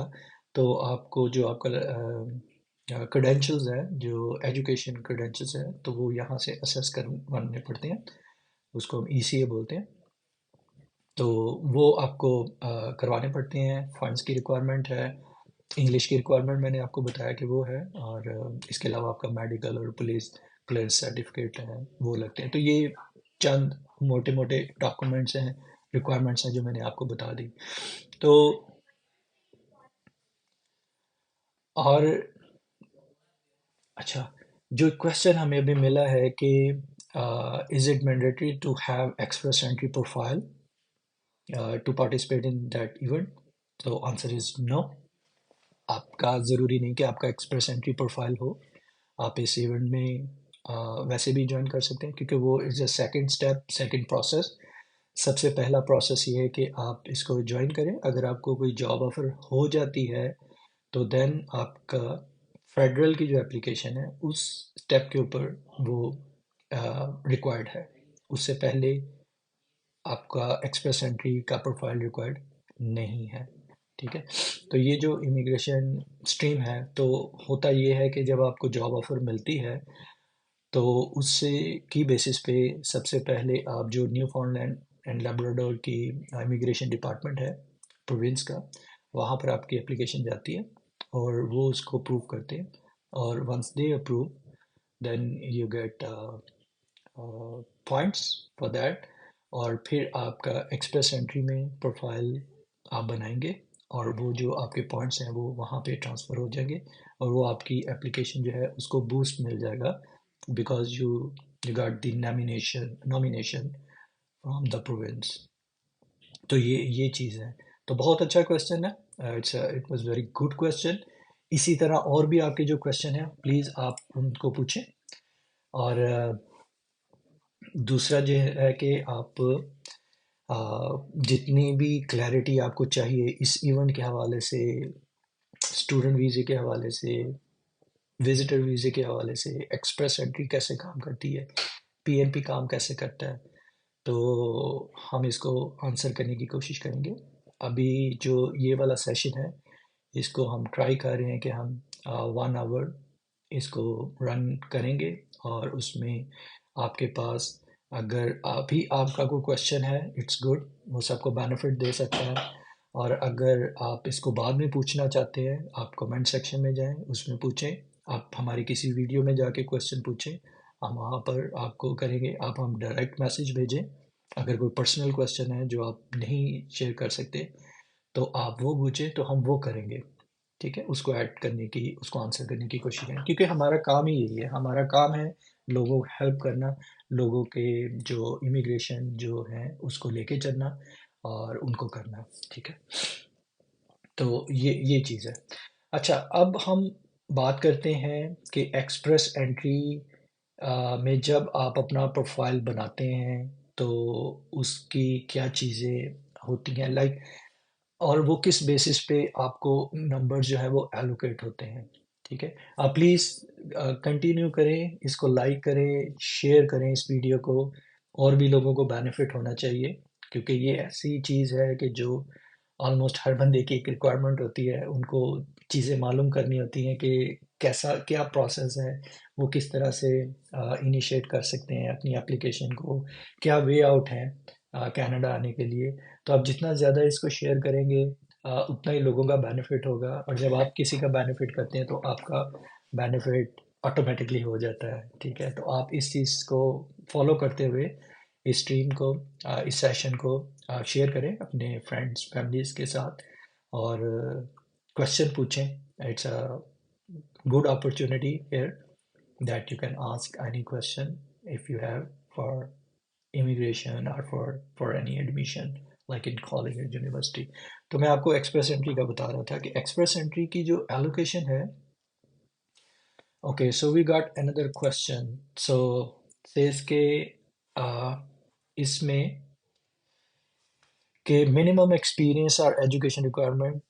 तो आपको जो आपका क्रेडेंशियल्स है, जो एजुकेशन क्रेडेंशियल्स है, तो वो यहाँ से असेस करवाने पड़ते हैं। उसको हम ईसीए बोलते हैं। तो वो आपको करवाने पड़ते हैं। फंड्स की रिक्वायरमेंट है, इंग्लिश की रिक्वायरमेंट मैंने आपको बताया कि वो है, और इसके अलावा आपका मेडिकल और पुलिस क्लियरेंस सर्टिफिकेट है वो लगते हैं। तो ये चंद मोटे मोटे डॉक्यूमेंट्स हैं, रिक्वायरमेंट्स हैं जो मैंने आपको बता दी। तो और अच्छा, जो क्वेश्चन हमें अभी मिला है कि is it mandatory to have Express Entry profile to participate in that event? तो आंसर इज नो। आपका ज़रूरी नहीं कि आपका एक्सप्रेस एंट्री प्रोफाइल हो। आप इस इवेंट में वैसे भी ज्वाइन कर सकते हैं, क्योंकि वो is a second step, second process. सबसे पहला प्रोसेस ये है कि आप इसको ज्वाइन करें। अगर आपको कोई जॉब ऑफर हो जाती है तो देन आपका फेडरल की जो एप्लीकेशन है उस स्टेप के ऊपर वो रिक्वायर्ड है। उससे पहले आपका एक्सप्रेस एंट्री का प्रोफाइल रिक्वायर्ड नहीं है। ठीक है। तो ये जो इमिग्रेशन स्ट्रीम है, तो होता ये है कि जब आपको जॉब ऑफर मिलती है तो उससे की बेसिस पे सबसे पहले आप जो न्यू फाउंडलैंड एंड लेब्राडोर की इमिग्रेशन डिपार्टमेंट है प्रोविंस का, वहाँ पर आपकी एप्लीकेशन जाती है और वो उसको अप्रूव करते हैं। और once they approve, then you get points for that. और फिर आपका एक्सप्रेस एंट्री में प्रोफाइल आप बनाएंगे, और वो जो आपके पॉइंट्स हैं वो वहाँ पे ट्रांसफ़र हो जाएंगे, और वो आपकी एप्लीकेशन जो है उसको बूस्ट मिल जाएगा, because you got the nomination from the province. तो ये चीज़ है। तो बहुत अच्छा क्वेश्चन है, it was very good question. इसी तरह और भी आपके जो क्वेश्चन है प्लीज़ आप उनको पूछें। और दूसरा जो है कि आप जितनी भी क्लैरिटी आपको चाहिए इस इवेंट के हवाले से, स्टूडेंट वीज़े के हवाले से, विजिटर वीज़े के हवाले से, एक्सप्रेस एंट्री कैसे काम करती है, पीएनपी काम कैसे करता है, तो हम इसको आंसर करने की कोशिश करेंगे। अभी जो ये वाला सेशन है इसको हम ट्राई कर रहे हैं कि हम 1 आवर इसको रन करेंगे, और उसमें आपके पास अगर अभी आपका कोई क्वेश्चन है, इट्स गुड, वो सबको बेनिफिट दे सकता है। और अगर आप इसको बाद में पूछना चाहते हैं, आप कमेंट सेक्शन में जाएं, उसमें पूछें। आप हमारी किसी वीडियो में जाके क्वेश्चन पूछें, हम वहाँ पर आपको करेंगे। आप हम डायरेक्ट मैसेज भेजें। अगर कोई पर्सनल क्वेश्चन है जो आप नहीं शेयर कर सकते तो आप वो पूछें, तो हम वो करेंगे। ठीक है, उसको ऐड करने की, उसको आंसर करने की कोशिश करें, क्योंकि हमारा काम ही यही है। हमारा काम है लोगों को हेल्प करना, लोगों के जो इमिग्रेशन जो है उसको लेके चलना और उनको करना। ठीक है, तो ये चीज़ है। अच्छा, अब हम बात करते हैं कि एक्सप्रेस एंट्री में जब आप अपना प्रोफाइल बनाते हैं तो उसकी क्या चीज़ें होती हैं, लाइक, और वो किस बेसिस पे आपको नंबर जो है वो एलोकेट होते हैं। ठीक है, आप प्लीज़ कंटिन्यू करें, इसको लाइक करें, शेयर करें इस वीडियो को। और भी लोगों को बेनिफिट होना चाहिए, क्योंकि ये ऐसी चीज़ है कि जो ऑलमोस्ट हर बंदे की एक रिक्वायरमेंट होती है। उनको चीज़ें मालूम करनी होती हैं कि कैसा क्या प्रोसेस है, वो किस तरह से इनिशिएट कर सकते हैं अपनी एप्लीकेशन को, क्या वे आउट है कनाडा आने के लिए। तो आप जितना ज़्यादा इसको शेयर करेंगे उतना ही लोगों का बेनिफिट होगा, और जब आप किसी का बेनिफिट करते हैं तो आपका बेनिफिट ऑटोमेटिकली हो जाता है। ठीक है, तो आप इस चीज़ को फॉलो करते हुए इस स्ट्रीम को, इस सेशन को शेयर करें अपने फ्रेंड्स फैमिलीज़ के साथ, और क्वेश्चन पूछें। It's a good opportunity here that you can ask any question if you have for immigration or for any admission like in college or university। तो मैं आपको एक्सप्रेस एंट्री का बता रहा था कि एक्सप्रेस एंट्री की जो एलोकेशन है। Okay, so we got another question. So says के uh, इसमें कि मिनिमम एक्सपीरियंस और एजुकेशन रिक्वायरमेंट,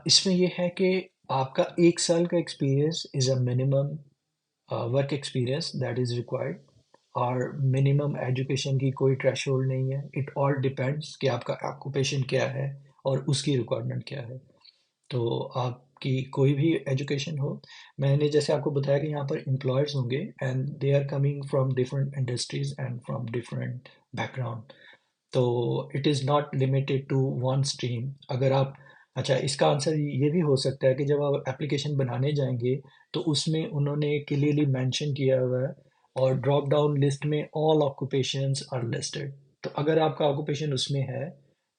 इसमें ये है कि आपका 1 साल का experience is a minimum work experience that is required. और मिनिमम एजुकेशन की कोई थ्रेशोल्ड नहीं है। इट ऑल डिपेंड्स कि आपका ऑक्यूपेशन क्या है और उसकी रिक्वायरमेंट क्या है। तो आपकी कोई भी एजुकेशन हो, मैंने जैसे आपको बताया कि यहाँ पर एम्प्लॉयर्स होंगे and they are coming from different industries and from different background. तो it is not limited to one stream. अगर आप अच्छा, इसका आंसर ये भी हो सकता है कि जब आप एप्लीकेशन बनाने जाएंगे तो उसमें उन्होंने क्लियरली मेंशन किया हुआ है और ड्रॉप डाउन लिस्ट में ऑल ऑक्यूपेशंस आर लिस्टेड। तो अगर आपका ऑक्यूपेशन उसमें है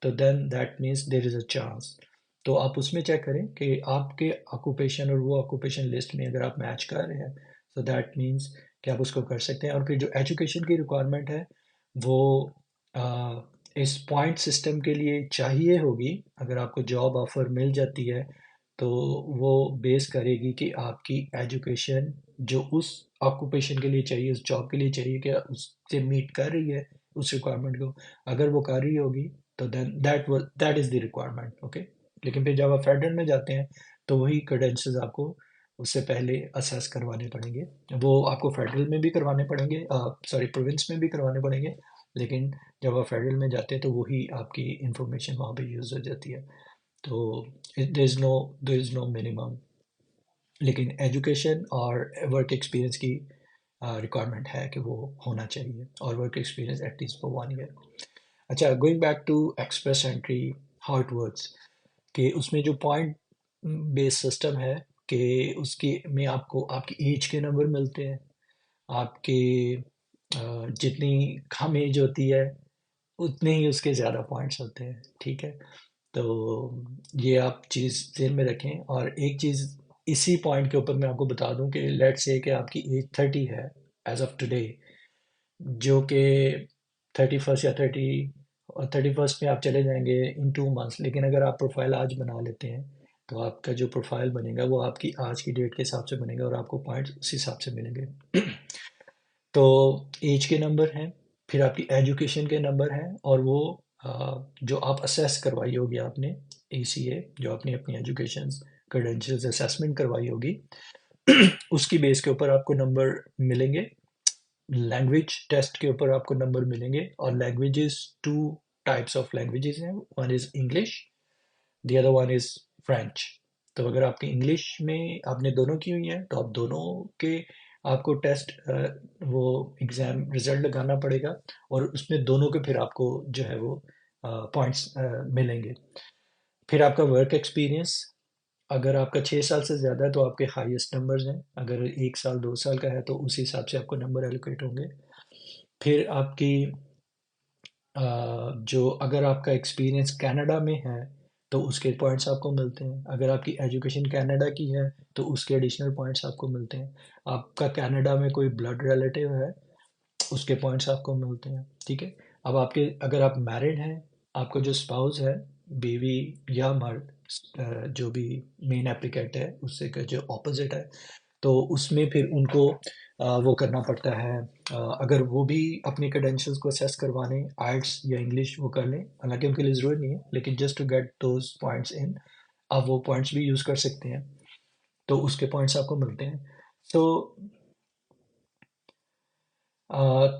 तो then that means there is a chance. तो आप उसमें चेक करें कि आपके ऑक्यूपेशन और वो ऑक्यूपेशन लिस्ट में अगर आप मैच कर रहे हैं, सो दैट मीन्स कि आप उसको कर सकते हैं। और फिर जो एजुकेशन की रिक्वायरमेंट है वो आ, इस पॉइंट सिस्टम के लिए चाहिए होगी। अगर आपको जॉब ऑफर मिल जाती है तो वो बेस करेगी कि आपकी एजुकेशन जो उस ऑक्यूपेशन के लिए चाहिए, उस जॉब के लिए चाहिए, क्या उससे मीट कर रही है उस रिक्वायरमेंट को। अगर वो कर रही होगी तो then that is the requirement, okay. लेकिन फिर जब आप फेडरल में जाते हैं तो वही क्रेडेंशियल्स आपको उससे पहले असेस करवाने पड़ेंगे। वो आपको फेडरल में भी करवाने पड़ेंगे, सॉरी प्रोविंस में भी करवाने पड़ेंगे, लेकिन जब आप फेडरल में जाते हैं तो वही आपकी इंफॉर्मेशन वहाँ पे यूज़ हो जाती है। तो देयर इज़ नो मिनिमम, लेकिन एजुकेशन और वर्क एक्सपीरियंस की रिक्वायरमेंट है कि वो होना चाहिए, और work experience at least for 1 year. अच्छा, going back to express entry, how it works, कि उसमें जो पॉइंट बेस्ड सिस्टम है कि उसके में आपको आपकी एज के नंबर मिलते हैं। आपके जितनी कम एज होती है उतने ही उसके ज़्यादा पॉइंट्स होते हैं, ठीक है। तो ये आप चीज़ ज़हन में रखें। और एक चीज़ इसी पॉइंट के ऊपर मैं आपको बता दूं कि लेट्स से कि आपकी एज 30 है एज ऑफ टुडे, जो कि 31st या 31st में आप चले जाएंगे इन 2 मंथ्स। लेकिन अगर आप प्रोफाइल आज बना लेते हैं तो आपका जो प्रोफाइल बनेगा वो आपकी आज की डेट के हिसाब से बनेगा और आपको पॉइंट्स उस हिसाब से मिलेंगे। तो एज के नंबर हैं, फिर आपकी एजुकेशन के नंबर हैं, और वो जो आप असेस करवाई होगी आपने, ACA जो आपने अपनी एजुकेशन क्रेडेंशियल्स असेसमेंट करवाई होगी, उसकी बेस के ऊपर आपको नंबर मिलेंगे। लैंग्वेज टेस्ट के ऊपर आपको नंबर मिलेंगे। और languages, two types of languages हैं, one is English, the other one is French. तो अगर आपकी इंग्लिश में आपने दोनों की हुई है तो आप दोनों के आपको टेस्ट वो एग्ज़ाम रिजल्ट लगाना पड़ेगा, और उसमें दोनों के फिर आपको जो है वो पॉइंट्स मिलेंगे। फिर आपका वर्क एक्सपीरियंस, अगर आपका 6 साल से ज़्यादा है तो आपके हाईएस्ट नंबर्स हैं, अगर 1 साल 2 साल का है तो उसी हिसाब से आपको नंबर एलोकेट होंगे। फिर आपकी जो अगर आपका एक्सपीरियंस कनाडा में है तो उसके पॉइंट्स आपको मिलते हैं। अगर आपकी एजुकेशन कनाडा की है तो उसके एडिशनल पॉइंट्स आपको मिलते हैं। आपका कनाडा में कोई ब्लड रिलेटिव है, उसके पॉइंट्स आपको मिलते हैं, ठीक है। अब आपके अगर आप मैरिड हैं, आपका जो स्पाउस है, बीवी या मर्द, जो भी मेन एप्लीकेंट है उससे का जो ऑपोजिट है, तो उसमें फिर उनको वो करना पड़ता है। अगर वो भी अपनी क्रेडेंशियल्स को असेस करवाने आइट्स या इंग्लिश वो कर लें, हालांकि उनके लिए ज़रूरी नहीं है, लेकिन just to get those points in, आप वो पॉइंट्स भी यूज़ कर सकते हैं, तो उसके पॉइंट्स आपको मिलते हैं। तो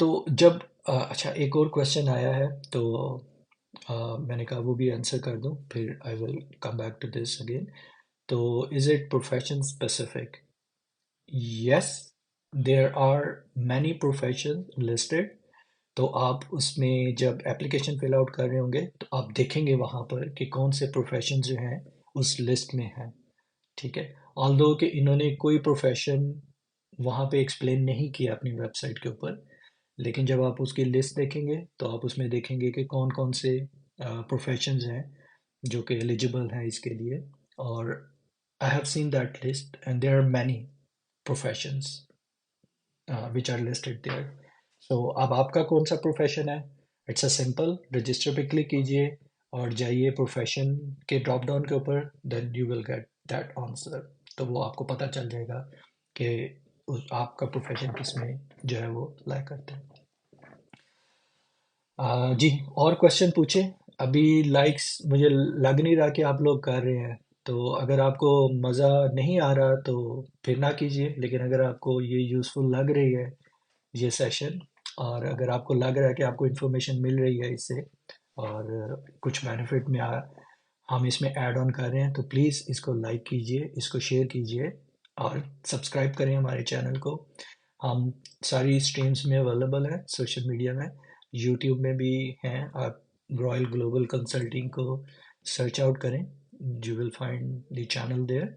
तो जब अच्छा, एक और क्वेश्चन आया है तो मैंने कहा वो भी आंसर कर दूं, फिर I will come back to this again. तो is it profession specific? Yes, there are many profession listed. तो आप उसमें जब एप्लीकेशन फिल आउट कर रहे होंगे तो आप देखेंगे वहाँ पर कि कौन से प्रोफेशन जो हैं उस लिस्ट में हैं, ठीक है। ऑल्दो कि इन्होंने कोई प्रोफेशन वहाँ पे एक्सप्लेन नहीं किया अपनी वेबसाइट के ऊपर, लेकिन जब आप उसकी लिस्ट देखेंगे तो आप उसमें देखेंगे कि कौन कौन से प्रोफेशंस हैं जो कि एलिजिबल हैं इसके लिए। और I have seen that list and there are many professions which are listed there. So अब आपका कौन सा प्रोफेशन है, इट्स अ सिंपल, रजिस्टर पे क्लिक कीजिए और जाइए प्रोफेशन के ड्रॉप डाउन के ऊपर, then you will get that answer. तो वो आपको पता चल जाएगा कि उस आपका प्रोफेशन किस में जो है वो लाइक करते हैं। जी, और क्वेश्चन पूछे। अभी लाइक्स मुझे लग नहीं रहा कि आप लोग कर रहे हैं, तो अगर आपको मज़ा नहीं आ रहा तो फिर ना कीजिए, लेकिन अगर आपको ये यूज़फुल लग रही है ये सेशन, और अगर आपको लग रहा है कि आपको इन्फॉर्मेशन मिल रही है इससे और कुछ बेनिफिट में हम इसमें ऐड ऑन कर रहे हैं, तो प्लीज़ इसको लाइक कीजिए, इसको शेयर कीजिए और सब्सक्राइब करें हमारे चैनल को। हम सारी स्ट्रीम्स में अवेलेबल हैं, सोशल मीडिया में, यूट्यूब में भी हैं। आप रॉयल ग्लोबल कंसल्टिंग को सर्च आउट करें, you will find the channel there.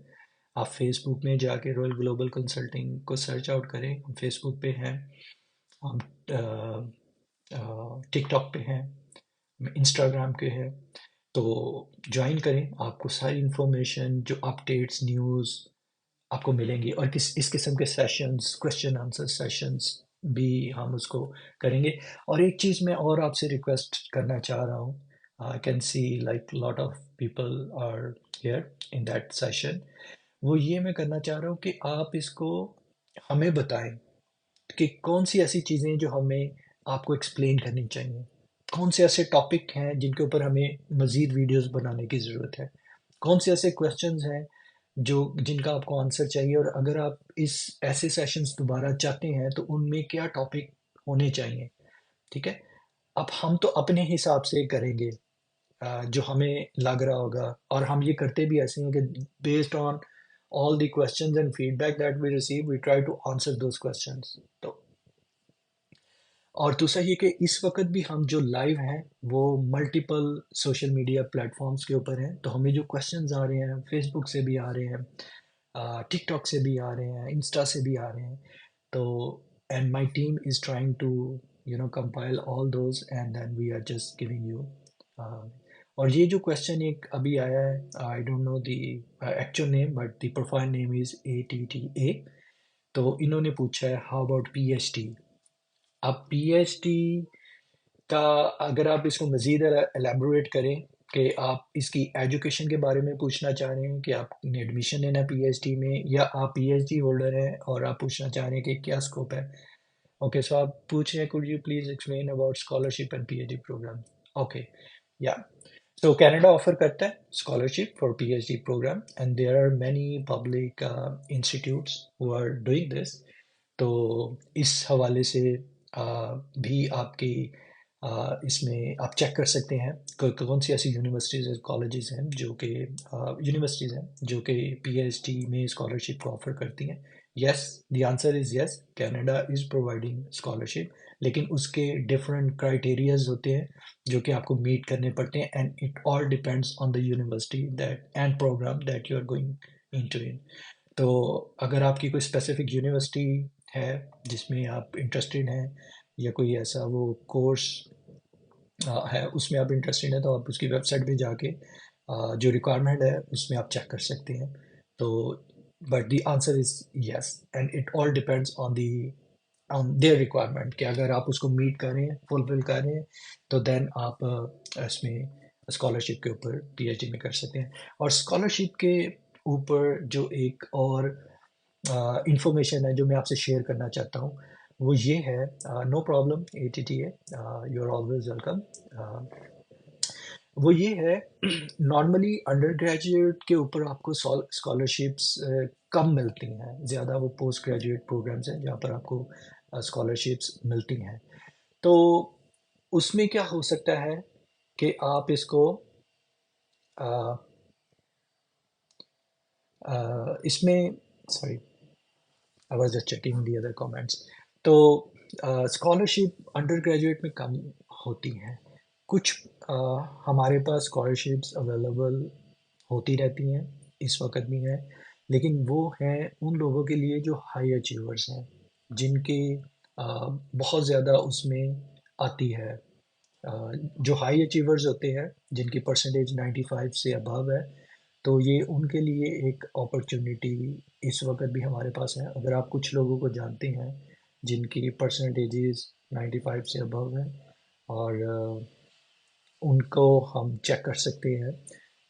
आप फेसबुक में जाके रॉयल ग्लोबल कंसल्टिंग को सर्च आउट करें, हम फेसबुक पे हैं, हम टिकटॉक पे हैं, हम इंस्टाग्राम पे हैं। तो ज्वाइन करें, आपको सारी इंफॉर्मेशन जो अपडेट्स न्यूज़ आपको मिलेंगी, और इस किस्म के सेशंस, क्वेश्चन आंसर सेशंस भी हम उसको करेंगे। और एक चीज़ मैं और आपसे रिक्वेस्ट करना चाह रहा हूँ, I can see like lot of people are here in that session. वो ये मैं करना चाह रहा हूँ कि आप इसको हमें बताएं कि कौन सी ऐसी चीज़ें जो हमें आपको एक्सप्लेन करनी चाहिए, कौन से ऐसे टॉपिक हैं जिनके ऊपर हमें मज़ीद वीडियोस बनाने की ज़रूरत है, कौन से ऐसे क्वेश्चंस हैं जो जिनका आपको आंसर चाहिए, और अगर आप इस ऐसे सेशंस दोबारा चाहते हैं तो उनमें क्या टॉपिक होने चाहिए। ठीक है, अब हम तो अपने हिसाब से करेंगे जो हमें लग रहा होगा, और हम ये करते भी ऐसे हैं कि based on all the questions and feedback that we receive, we try to answer those questions. तो और दूसरा ये कि इस वक्त भी हम जो लाइव हैं वो मल्टीपल सोशल मीडिया प्लेटफॉर्म्स के ऊपर हैं, तो हमें जो क्वेश्चंस आ रहे हैं फेसबुक से भी आ रहे हैं, टिकटॉक से भी आ रहे हैं, इंस्टा से भी आ रहे हैं। तो and my team is trying to compile all those and then we are just giving you. और ये जो क्वेश्चन एक अभी आया है, I don't know the actual name but the profile name is ATTA। तो इन्होंने पूछा है हाउ अबाउट PhD। अब PhD का अगर आप इसको मज़ीद एलेबोरेट करें कि आप इसकी एजुकेशन के बारे में पूछना चाह रहे हैं कि आपने एडमिशन लेना है PhD में, या आप PhD होल्डर हैं और आप पूछना चाह रहे हैं कि क्या स्कोप है। ओके, सो आप पूछ रहे हैं could you please explain about scholarship and PhD program. Okay, या सो कनाडा ऑफर करता है scholarship for PhD program, and there are many public institutes who are doing this. तो इस हवाले से भी आपकी इसमें आप चेक कर सकते हैं कौन सी ऐसी यूनिवर्सिटीज़ और कॉलेजेस हैं जो कि यूनिवर्सिटीज़ हैं जो कि PhD में स्कॉलरशिप को ऑफर करती हैं। Yes, the answer is yes, Canada is providing scholarship, लेकिन उसके डिफरेंट क्राइटेरियाज होते हैं जो कि आपको मीट करने पड़ते हैं, and it all depends on the university that and program that you are going into in. तो अगर आपकी कोई स्पेसिफिक यूनिवर्सिटी है जिसमें आप इंटरेस्टेड हैं, या कोई ऐसा वो कोर्स है उसमें आप इंटरेस्टेड हैं, तो आप उसकी वेबसाइट पे जाके जो रिक्वायरमेंट है उसमें आप चेक कर सकते हैं। तो but the answer is yes, and it all depends on their requirement कि अगर आप उसको मीट करें, फुलफिल करें, तो देन आप इसमें स्कॉलरशिप के ऊपर PhD में कर सकते हैं। और स्कॉलरशिप के ऊपर जो एक और इंफॉर्मेशन है जो मैं आपसे शेयर करना चाहता हूँ, वो ये है, no problem ATTA, you are always welcome. वो ये है, नॉर्मली अंडर ग्रेजुएट के ऊपर आपको स्कॉलरशिप्स कम मिलती हैं, ज़्यादा वो पोस्ट ग्रेजुएट प्रोग्राम्स हैं जहाँ पर आपको स्कॉलरशिप्स मिलती हैं। तो उसमें क्या हो सकता है कि आप इसको अ, इसमें, sorry, I was just checking the other comments. तो स्कॉलरशिप अंडर ग्रेजुएट में कम होती हैं। कुछ अ, हमारे पास स्कॉलरशिप्स अवेलेबल होती रहती हैं, इस वक्त भी हैं, लेकिन वो हैं उन लोगों के लिए जो हाई अचीवर्स हैं, जिनके बहुत ज़्यादा उसमें आती है। जो हाई अचीवर्स होते हैं जिनकी परसेंटेज 95 से अबव है, तो ये उनके लिए एक अपॉर्चुनिटी इस वक्त भी हमारे पास है। अगर आप कुछ लोगों को जानते हैं जिनकी परसेंटेजेस 95 से अबव है, और उनको हम चेक कर सकते हैं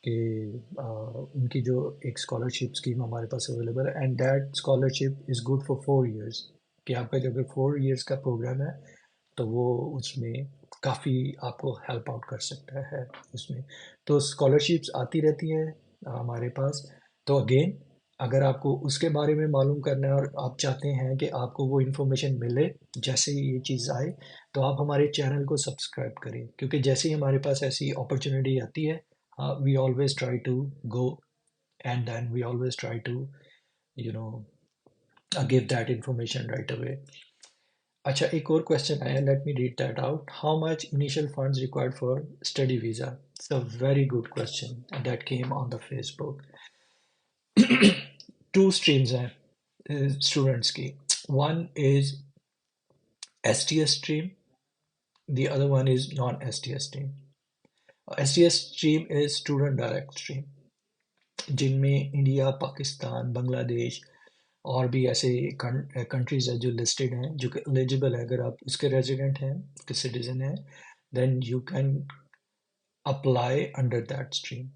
कि उनकी जो एक स्कॉलरशिप स्कीम हमारे पास अवेलेबल है, and that scholarship is good for 4 years. कि आपका जो अगर 4 इयर्स का प्रोग्राम है तो वो उसमें काफ़ी आपको हेल्प आउट कर सकता है उसमें। तो स्कॉलरशिप्स आती रहती हैं हमारे पास। तो अगेन, अगर आपको उसके बारे में मालूम करना है और आप चाहते हैं कि आपको वो इन्फॉर्मेशन मिले जैसे ही ये चीज़ आए, तो आप हमारे चैनल को सब्सक्राइब करें, क्योंकि जैसे ही हमारे पास ऐसी अपॉर्चुनिटी आती है, we always try to go, and then we always try to you know give that information right away. अच्छा, एक और क्वेश्चन आया, let me read that out. How much initial funds required for study visa. It's a very good question that came on the Facebook. Two streams हैं students की. One is STS stream, the other one is non-STS stream. STS stream is student direct stream, जिनमें India, Pakistan, Bangladesh और भी ऐसे countries हैं जो listed हैं, जो कि एलिजिबल है. अगर आप उसके रेजिडेंट हैं, के सिटीजन हैं, then you can apply under that stream.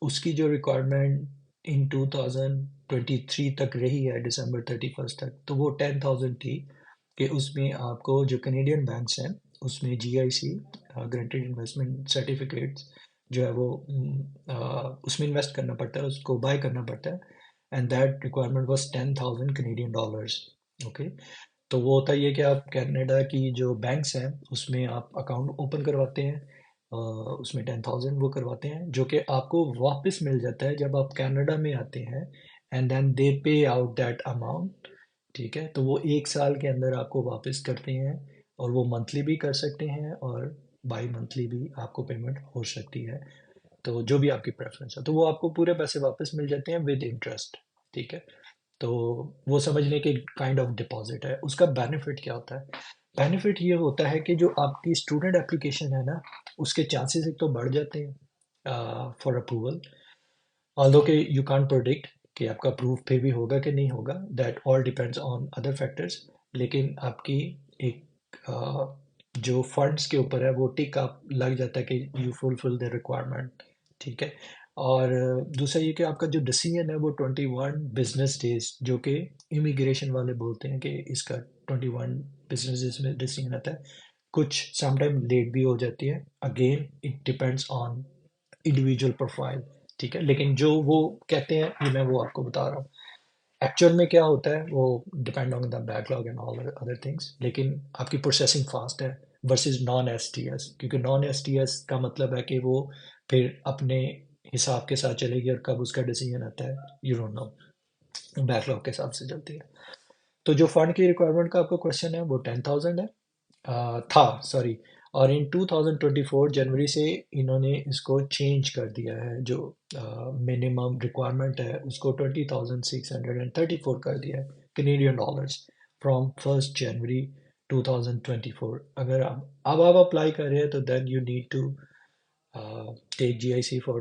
उसकी जो रिक्वायरमेंट इन 2023 तक रही है, दिसंबर 31 तक, तो वो 10,000 थी कि उसमें आपको जो कैनेडियन बैंक्स हैं उसमें GIC ग्रांटेड इन्वेस्टमेंट सर्टिफिकेट्स जो है वो उसमें इन्वेस्ट करना पड़ता है, उसको बाय करना पड़ता है. And that requirement was $10,000. Okay. तो वो होता ही है कि आप कनाडा की जो बैंक्स हैं उसमें आप अकाउंट ओपन करवाते हैं, उसमें 10,000 वो करवाते हैं, जो कि आपको वापस मिल जाता है जब आप कनाडा में आते हैं. एंड देन दे पे आउट दैट अमाउंट. ठीक है, तो वो 1 साल के अंदर आपको वापस करते हैं, और वो मंथली भी कर सकते हैं और बाई मंथली भी आपको पेमेंट हो सकती है. तो जो भी आपकी प्रेफरेंस है, तो वो आपको पूरे पैसे वापस मिल जाते हैं विद इंटरेस्ट. ठीक है, तो वो समझने के काइंड ऑफ डिपॉजिट है. उसका बेनिफिट क्या होता है? बेनिफिट ये होता है कि जो आपकी स्टूडेंट एप्लीकेशन है ना, उसके चांसेस एक तो बढ़ जाते हैं फॉर अप्रूवल. ऑल्दो कि यू कांट प्रोडिक्ट कि आपका अप्रूव पे भी होगा कि नहीं होगा, that all depends on other factors. लेकिन आपकी एक जो फंड्स के ऊपर है वो टिक आप लग जाता है कि यू फुलफिल द रिक्वायरमेंट. ठीक है. और दूसरा ये कि आपका जो डिसीजन है वो 21 बिजनेस डेज, जो कि इमिग्रेशन वाले बोलते हैं कि इसका 21 बिजनेस डेज में डिसीजन आता है. कुछ समटाइम लेट भी हो जाती है. Again it depends on individual profile. ठीक है, लेकिन जो वो कहते हैं ये मैं वो आपको बता रहा हूँ. एक्चुअल में क्या होता है वो depend on the backlog and all other things. लेकिन आपकी प्रोसेसिंग फास्ट है वर्सेस नॉन STS, क्योंकि नॉन STS का मतलब है कि वो फिर अपने हिसाब के साथ चलेगी, और कब उसका डिसीजन आता है यू डोंट नो, बैकलॉग के हिसाब से चलती है. तो जो फंड की रिक्वायरमेंट का आपका क्वेश्चन है वो 10,000 है, था, सॉरी. और इन 2024 जनवरी से इन्होंने इसको चेंज कर दिया है. जो मिनिमम रिक्वायरमेंट है उसको 20,634 कर दिया है कैनेडियन डॉलर्स फ्रॉम 1 जनवरी 2024. अगर आप अप्लाई कर रहे हैं तो then you need to take GIC for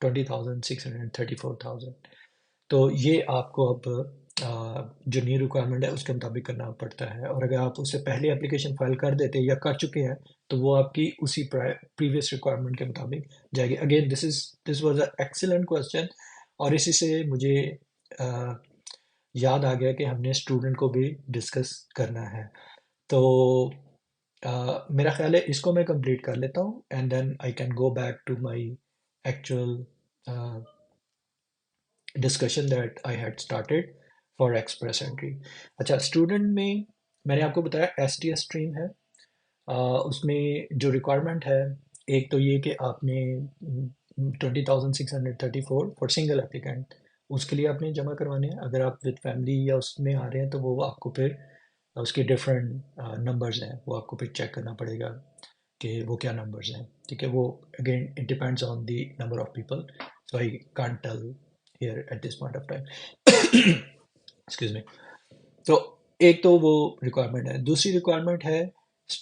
20,634,000. तो ये आपको अब जो न्यू रिक्वायरमेंट है उसके मुताबिक करना पड़ता है. और अगर आप उससे पहले एप्लीकेशन फाइल कर देते या कर चुके हैं तो वो आपकी उसी प्रीवियस रिक्वायरमेंट के मुताबिक जाएगी. Again this was a excellent question, और इसी से मुझे अ, याद आ गया कि हमने स्टूडेंट को भी डिस्कस करना है. तो मेरा ख्याल है इसको मैं कंप्लीट कर लेता हूँ, and then I can go back to my actual discussion that I had started for express entry. अच्छा, स्टूडेंट में मैंने आपको बताया STS स्ट्रीम है. उसमें जो रिक्वायरमेंट है, एक तो ये कि आपने 20,634 फॉर सिंगल एप्लीकेंट, उसके लिए आपने जमा करवाने हैं. अगर आप विद फैमिली या उसमें आ रहे हैं तो वो आपको फिर उसके डिफरेंट नंबर्स हैं, वो आपको फिर चेक करना पड़ेगा कि वो क्या नंबर्स हैं. ठीक है, वो again it depends on the number of people, so I can't tell here at this point of time. Excuse me. तो एक तो वो रिक्वायरमेंट है. दूसरी रिक्वायरमेंट है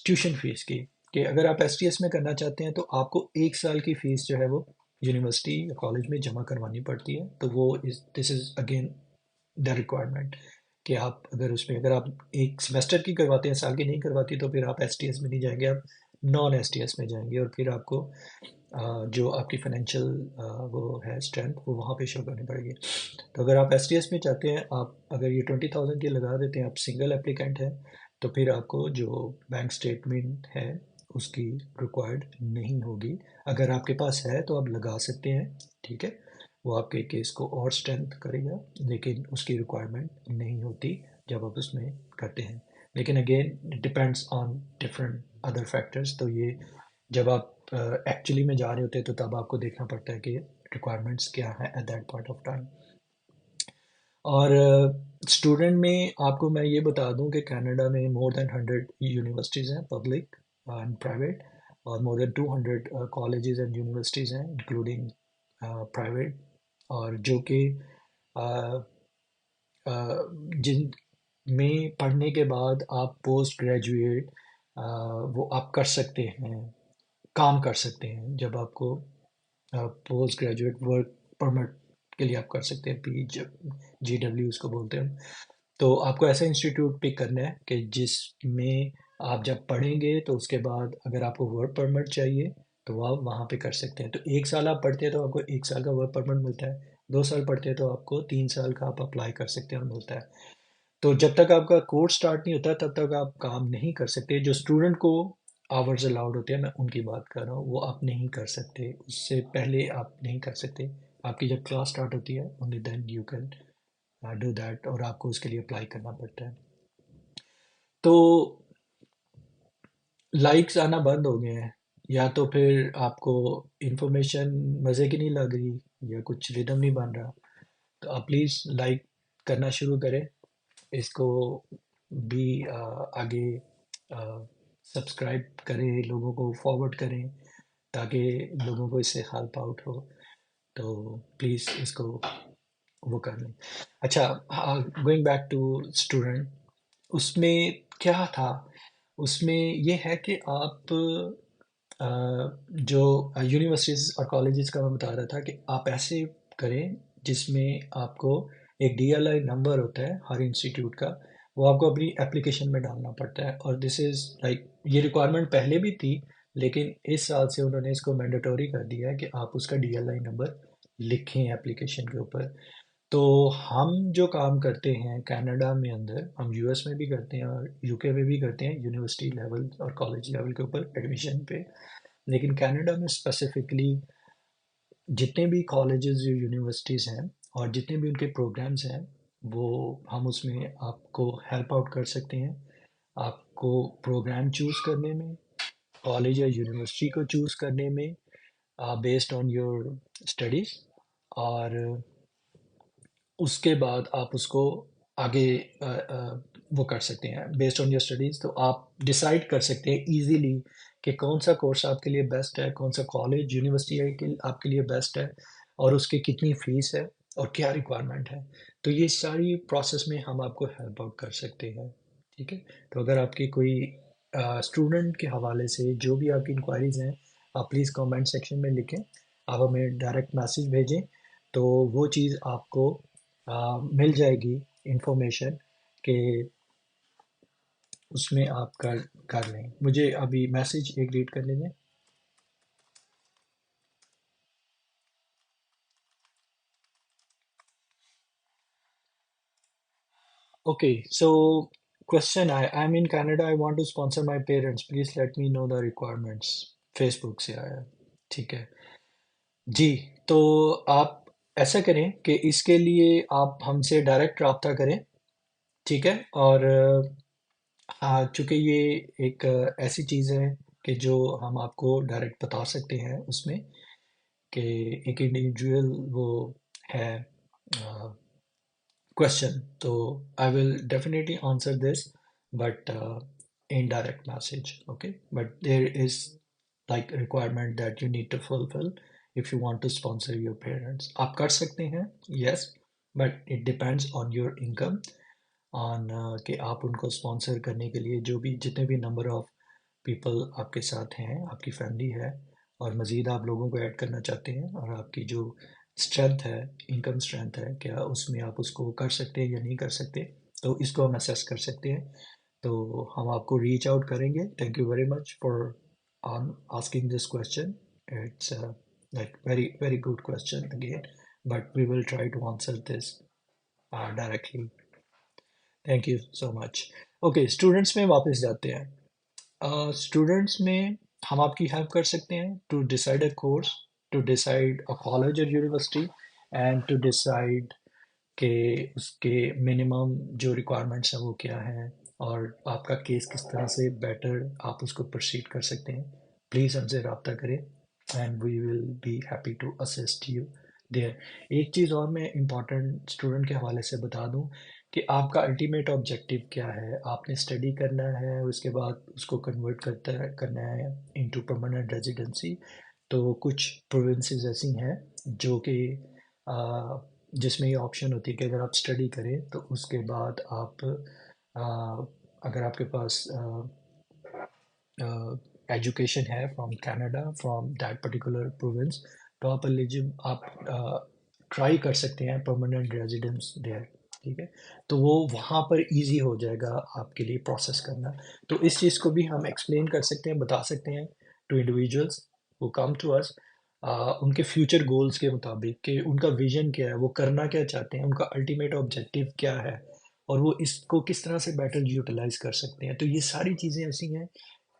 ट्यूशन फीस की, कि अगर आप STS में करना चाहते हैं तो आपको 1 साल की फीस जो है वो यूनिवर्सिटी या कॉलेज में जमा करवानी पड़ती है. तो वो this is again the requirement कि आप अगर उसमें अगर आप एक सेमेस्टर की करवाते हैं, साल की नहीं करवाती, तो फिर आप STS में नहीं जाएंगे, आप नॉन STS में जाएंगे, और फिर आपको जो आपकी फाइनेंशियल वो है स्ट्रेंथ वो वहाँ पे शो करनी पड़ेगी. तो अगर आप STS में चाहते हैं, आप अगर ये 20,000 की लगा देते हैं, आप सिंगल एप्लीकेंट हैं, तो फिर आपको जो बैंक स्टेटमेंट है उसकी रिक्वायर्ड नहीं होगी. अगर आपके पास है तो आप लगा सकते हैं. ठीक है, वो आपके केस को और स्ट्रेंथ करेगा, लेकिन उसकी रिक्वायरमेंट नहीं होती जब आप उसमें करते हैं. लेकिन again depends on different other factors. तो ये जब आप एक्चुअली में जा रहे होते हैं तो तब आपको देखना पड़ता है कि रिक्वायरमेंट्स क्या है at that point of time. और स्टूडेंट में आपको मैं ये बता दूं कि कनाडा में मोर देन 100 यूनिवर्सिटीज़ हैं, पब्लिक एंड प्राइवेट. और more than 200 colleges and universities हैं इंक्लूडिंग प्राइवेट, और जो कि जिन में पढ़ने के बाद आप पोस्ट ग्रेजुएट वो आप कर सकते हैं, काम कर सकते हैं। जब आपको पोस्ट ग्रेजुएट वर्क परमिट के लिए आप कर सकते हैं, GW उसको बोलते हैं। तो आपको ऐसा इंस्टीट्यूट पिक करना है कि जिसमें आप जब पढ़ेंगे तो उसके बाद अगर आपको वर्क परमिट चाहिए तो आप वहाँ पे कर सकते हैं। तो 1 साल आप पढ़ते हैं तो आपको 1 साल का वर्क परमिट मिलता है, 2 साल पढ़ते हैं तो आपको 3 साल का आप अप्लाई कर सकते हैं और मिलता है। तो जब तक आपका कोर्स स्टार्ट नहीं होता तब तक आप काम नहीं कर सकते। जो स्टूडेंट को आवर्स अलाउड होते हैं, मैं उनकी बात कर रहा हूँ, वो आप नहीं कर सकते, उससे पहले आप नहीं कर सकते। आपकी जब क्लास स्टार्ट होती है only then you can do that, और आपको उसके लिए अप्लाई करना पड़ता है। तो लाइक्स आना बंद हो गए हैं, या तो फिर आपको इंफॉर्मेशन मज़े की नहीं लग रही, या कुछ रिदम नहीं बन रहा, तो आप प्लीज़ लाइक करना शुरू करें इसको भी। आगे सब्सक्राइब करें, लोगों को फॉरवर्ड करें ताकि लोगों को इससे हेल्प आउट हो। तो प्लीज़ इसको वो कर लें। अच्छा, गोइंग बैक टू स्टूडेंट, उसमें क्या था, उसमें ये है कि आप अ, जो यूनिवर्सिटीज़ और कॉलेजेस का मैं बता रहा था कि आप ऐसे करें जिसमें आपको एक DLI नंबर होता है हर इंस्टीट्यूट का, वो आपको अपनी एप्लीकेशन में डालना पड़ता है। और दिस इज़ लाइक, ये रिक्वायरमेंट पहले भी थी लेकिन इस साल से उन्होंने इसको मैंडेटरी कर दिया है कि आप उसका DLI नंबर लिखें एप्लीकेशन के ऊपर। तो हम जो काम करते हैं कनाडा में अंदर, हम यूएस में भी करते हैं और यूके में भी करते हैं यूनिवर्सिटी लेवल और कॉलेज लेवल के ऊपर एडमिशन पे। लेकिन कनाडा में स्पेसिफिकली जितने भी कॉलेजेस या यूनिवर्सिटीज़ हैं और जितने भी उनके प्रोग्राम्स हैं, वो हम उसमें आपको हेल्प आउट कर सकते हैं। आपको प्रोग्राम चूज़ करने में, कॉलेज या यूनिवर्सिटी को चूज़ करने में, बेस्ड ऑन योर स्टडीज़, और उसके बाद आप उसको आगे वो कर सकते हैं बेस्ड ऑन योर स्टडीज़। तो आप डिसाइड कर सकते हैं इजीली कि कौन सा कोर्स आपके लिए बेस्ट है, कौन सा कॉलेज यूनिवर्सिटी है कि आपके लिए बेस्ट है, और उसकी कितनी फ़ीस है और क्या रिक्वायरमेंट है। तो ये सारी प्रोसेस में हम आपको हेल्प आउट कर सकते हैं। ठीक है? तो अगर आपकी कोई स्टूडेंट के हवाले से जो भी आपकी इंक्वायरीज़ हैं, आप प्लीज़ कमेंट सेक्शन में लिखें, आप हमें डायरेक्ट मैसेज भेजें, तो वो चीज़ आपको मिल जाएगी इंफॉर्मेशन कि उसमें आप कर कर लें। मुझे अभी मैसेज एक रीड कर लेंगे। ओके, सो क्वेश्चन है, I am in Canada, I want to sponsor my parents, please let me know the requirements. Facebook से आया है। ठीक है जी। तो आप ऐसा करें कि इसके लिए आप हमसे डायरेक्ट रब्ता करें। ठीक है? और हाँ, चूँकि ये एक ऐसी चीज़ है कि जो हम आपको डायरेक्ट बता सकते हैं उसमें, कि एक इंडिविजुअल वो है क्वेश्चन, तो I will definitely answer this, but in direct message, okay? But there is like requirement that you need to fulfill if you want to sponsor your parents. आप कर सकते हैं, yes, but it depends on your income, on कि आप उनको sponsor करने के लिए जो भी जितने भी नंबर ऑफ पीपल आपके साथ हैं, आपकी फैमिली है, और मज़ीद आप लोगों को ऐड करना चाहते हैं, और आपकी जो स्ट्रेंथ है, इनकम स्ट्रेंथ है, क्या उसमें आप उसको कर सकते हैं या नहीं कर सकते, तो इसको हम असेस कर सकते हैं। तो हम आपको रीच आउट करेंगे। Thank you very much for on asking this question. It's like very good question again, but we will try to answer this directly. Thank you so much. Okay, students में वापस जाते हैं। Students में हम आपकी help कर सकते हैं to decide a course, to decide a college और यूनिवर्सिटी, एंड टू डिसाइड कि उसके मिनिमम जो रिक्वायरमेंट्स हैं वो क्या हैं, और आपका केस किस तरह से बेटर आप उसको प्रोसीड कर सकते हैं। प्लीज़ हमसे रब्ता करें and we will be happy to assist you there. एक चीज़ और मैं इम्पॉर्टेंट स्टूडेंट के हवाले से बता दूं कि आपका अल्टीमेट ऑब्जेक्टिव क्या है। आपने स्टडी करना है, उसके बाद उसको कन्वर्ट करना है इनटू परमानेंट रेजिडेंसी। तो कुछ प्रोविंसेस ऐसी हैं जो कि आ, जिसमें ये ऑप्शन होती है कि अगर आप स्टडी करें तो उसके बाद आप अगर आपके पास एजुकेशन है from Canada, from that particular province, तो आप एलिजिबल, आप ट्राई कर सकते हैं परमानेंट रेजिडेंस देयर। ठीक है, तो वो वहाँ पर इजी हो जाएगा आपके लिए प्रोसेस करना। तो इस चीज़ को भी हम एक्सप्लेन कर सकते हैं, बता सकते हैं टू इंडिविजुअल्स वो कम टू अस, उनके फ्यूचर गोल्स के मुताबिक कि उनका विजन क्या है, वो करना क्या चाहते हैं, उनका अल्टीमेट ऑब्जेक्टिव क्या है, और वो इसको किस तरह से बेटर यूटिलाइज कर सकते हैं। तो ये सारी चीज़ें ऐसी हैं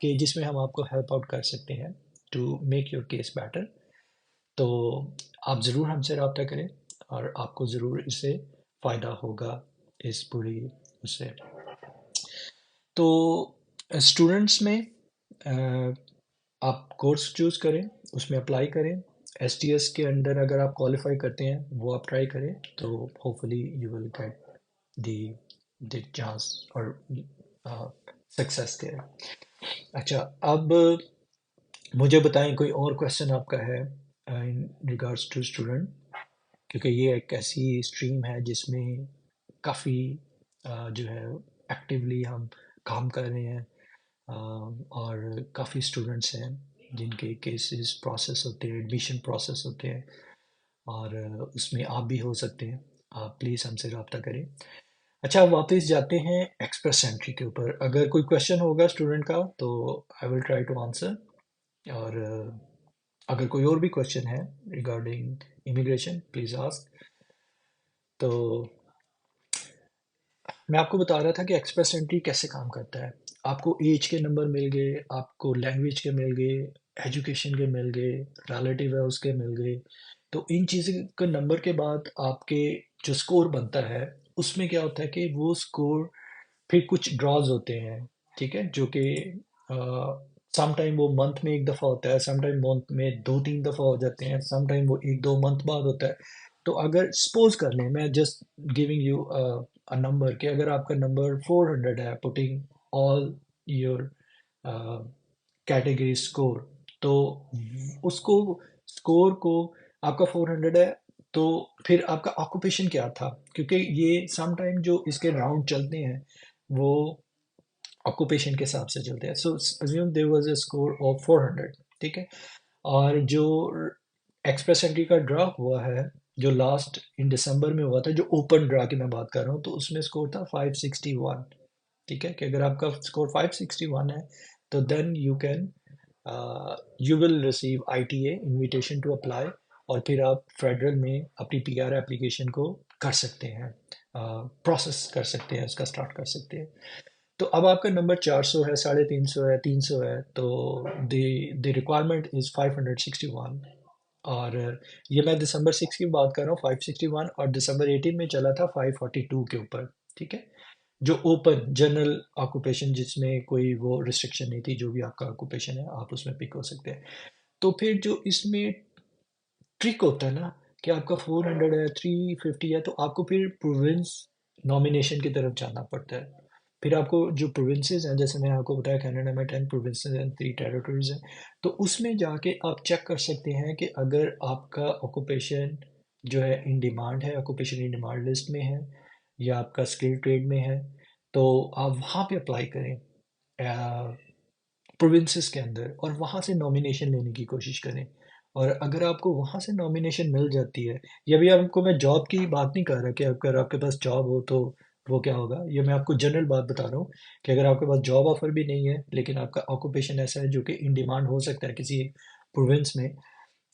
कि जिसमें हम आपको हेल्प आउट कर सकते हैं to make your case better. तो आप ज़रूर हमसे रब्ता करें और आपको ज़रूर इससे फ़ायदा होगा इस पूरी उससे। तो स्टूडेंट्स में आप कोर्स चूज़ करें, उसमें अप्लाई करें। एसटीएस के अंडर अगर आप क्वालिफाई करते हैं वो आप ट्राई करें, तो hopefully you will get the the chance और सक्सेस देयर। अच्छा, अब मुझे बताएं कोई और क्वेश्चन आपका है इन रिगार्ड्स टू स्टूडेंट, क्योंकि ये एक ऐसी स्ट्रीम है जिसमें काफ़ी जो है एक्टिवली हम काम कर रहे हैं, और काफ़ी स्टूडेंट्स हैं जिनके केसेस प्रोसेस होते हैं, एडमिशन प्रोसेस होते हैं, और उसमें आप भी हो सकते हैं। आप प्लीज़ हमसे रब्ता करें। अच्छा, वापस जाते हैं एक्सप्रेस एंट्री के ऊपर। अगर कोई क्वेश्चन होगा स्टूडेंट का तो I will try to answer, और अगर कोई और भी क्वेश्चन है रिगार्डिंग इमिग्रेशन प्लीज़ आस्क। तो मैं आपको बता रहा था कि एक्सप्रेस एंट्री कैसे काम करता है। आपको एज के नंबर मिल गए, आपको लैंग्वेज के मिल गए, एजुकेशन के मिल गए, रिलेटिव है उसके मिल गए। तो इन चीज़ों के नंबर के बाद आपके जो स्कोर बनता है उसमें क्या होता है कि वो स्कोर फिर कुछ ड्रॉज होते हैं। ठीक है, जो कि सम टाइम वो मंथ में एक दफ़ा होता है, सम टाइम मंथ में दो तीन दफ़ा हो जाते हैं, सम टाइम वो एक दो मंथ बाद होता है। तो अगर सपोज कर लें, मैं just giving you a number, कि अगर आपका नंबर 400 है, putting all your category score, तो उसको स्कोर को आपका 400 है, तो फिर आपका ऑक्यूपेशन क्या था, क्योंकि ये सम टाइम जो इसके राउंड चलते हैं वो ऑक्यूपेशन के हिसाब से चलते हैं। So assume there was a score of 400। ठीक है, और जो एक्सप्रेस एंट्री का ड्रा हुआ है, जो लास्ट इन दिसंबर में हुआ था, जो ओपन ड्रा की मैं बात कर रहा हूँ, तो उसमें स्कोर था 561। ठीक है, कि अगर आपका स्कोर 561 है तो then you can you will receive ITA invitation to apply, और फिर आप फेडरल में अपनी पीआर एप्लीकेशन को कर सकते हैं, प्रोसेस कर सकते हैं, उसका स्टार्ट कर सकते हैं। तो अब आपका नंबर 400 है, 350 है, 300 है, तो द रिक्वायरमेंट इज़ 561। और ये मैं दिसंबर 6 की बात कर रहा हूँ, 561, और दिसंबर 18 में चला था 542 के ऊपर। ठीक है, जो ओपन जनरल ऑक्यूपेशन, जिसमें कोई वो रिस्ट्रिक्शन नहीं थी, जो भी आपका ऑक्यूपेशन है आप उसमें पिक हो सकते हैं। तो फिर जो इसमें ट्रिक होता है ना, कि आपका 400 है, 350 है, तो आपको फिर प्रोविंस नॉमिनेशन की तरफ जाना पड़ता है। फिर आपको जो प्रोविंसेस हैं, जैसे मैंने आपको बताया कनाडा में 10 प्रोविंसेस एंड 3 टेरिटरीज हैं, तो उसमें जाके आप चेक कर सकते हैं कि अगर आपका ऑक्यूपेशन जो है इन डिमांड है, ऑक्यूपेशन इन डिमांड लिस्ट में है, या आपका स्किल ट्रेड में है, तो आप वहाँ पे अप्लाई करें प्रोविंसेस के अंदर, और वहाँ से नॉमिनेशन लेने की कोशिश करें। और अगर आपको वहाँ से नॉमिनेशन मिल जाती है, या भी आपको, मैं जॉब की बात नहीं कर रहा कि अगर आपके पास जॉब हो तो वो क्या होगा, ये मैं आपको जनरल बात बता रहा हूँ कि अगर आपके पास जॉब ऑफर भी नहीं है लेकिन आपका ऑक्यूपेशन ऐसा है जो कि इन डिमांड हो सकता है किसी प्रोविंस में,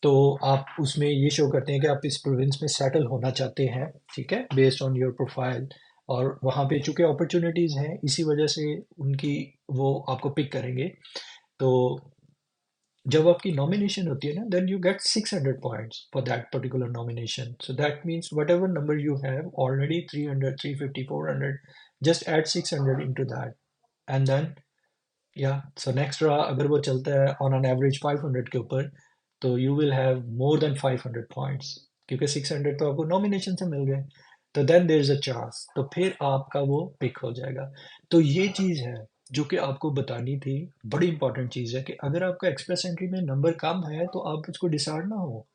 तो आप उसमें ये शो करते हैं कि आप इस प्रोविंस में सेटल होना चाहते हैं। ठीक है, बेस्ड ऑन योर प्रोफाइल, और वहाँ पे चूंकि अपॉर्चुनिटीज़ हैं, इसी वजह से उनकी वो आपको पिक करेंगे। तो जब आपकी नॉमिनेशन होती है ना, then you get 600 points for that particular nomination. So that means whatever number you have already, 300, 350, 400, just add 600 into that, and then या सो नेक्स्ट रहा, अगर वो चलता है ऑन एन एवरेज 500 के ऊपर, तो you will have more than 500 points, क्योंकि 600 तो आपको नॉमिनेशन से मिल गए। तो then there is a chance, तो फिर आपका वो पिक हो जाएगा। तो ये चीज़ है जो कि आपको बतानी थी, बड़ी इंपॉर्टेंट चीज़ है कि अगर आपका एक्सप्रेस एंट्री में नंबर कम है तो आप उसको डिसहार्ड ना हो,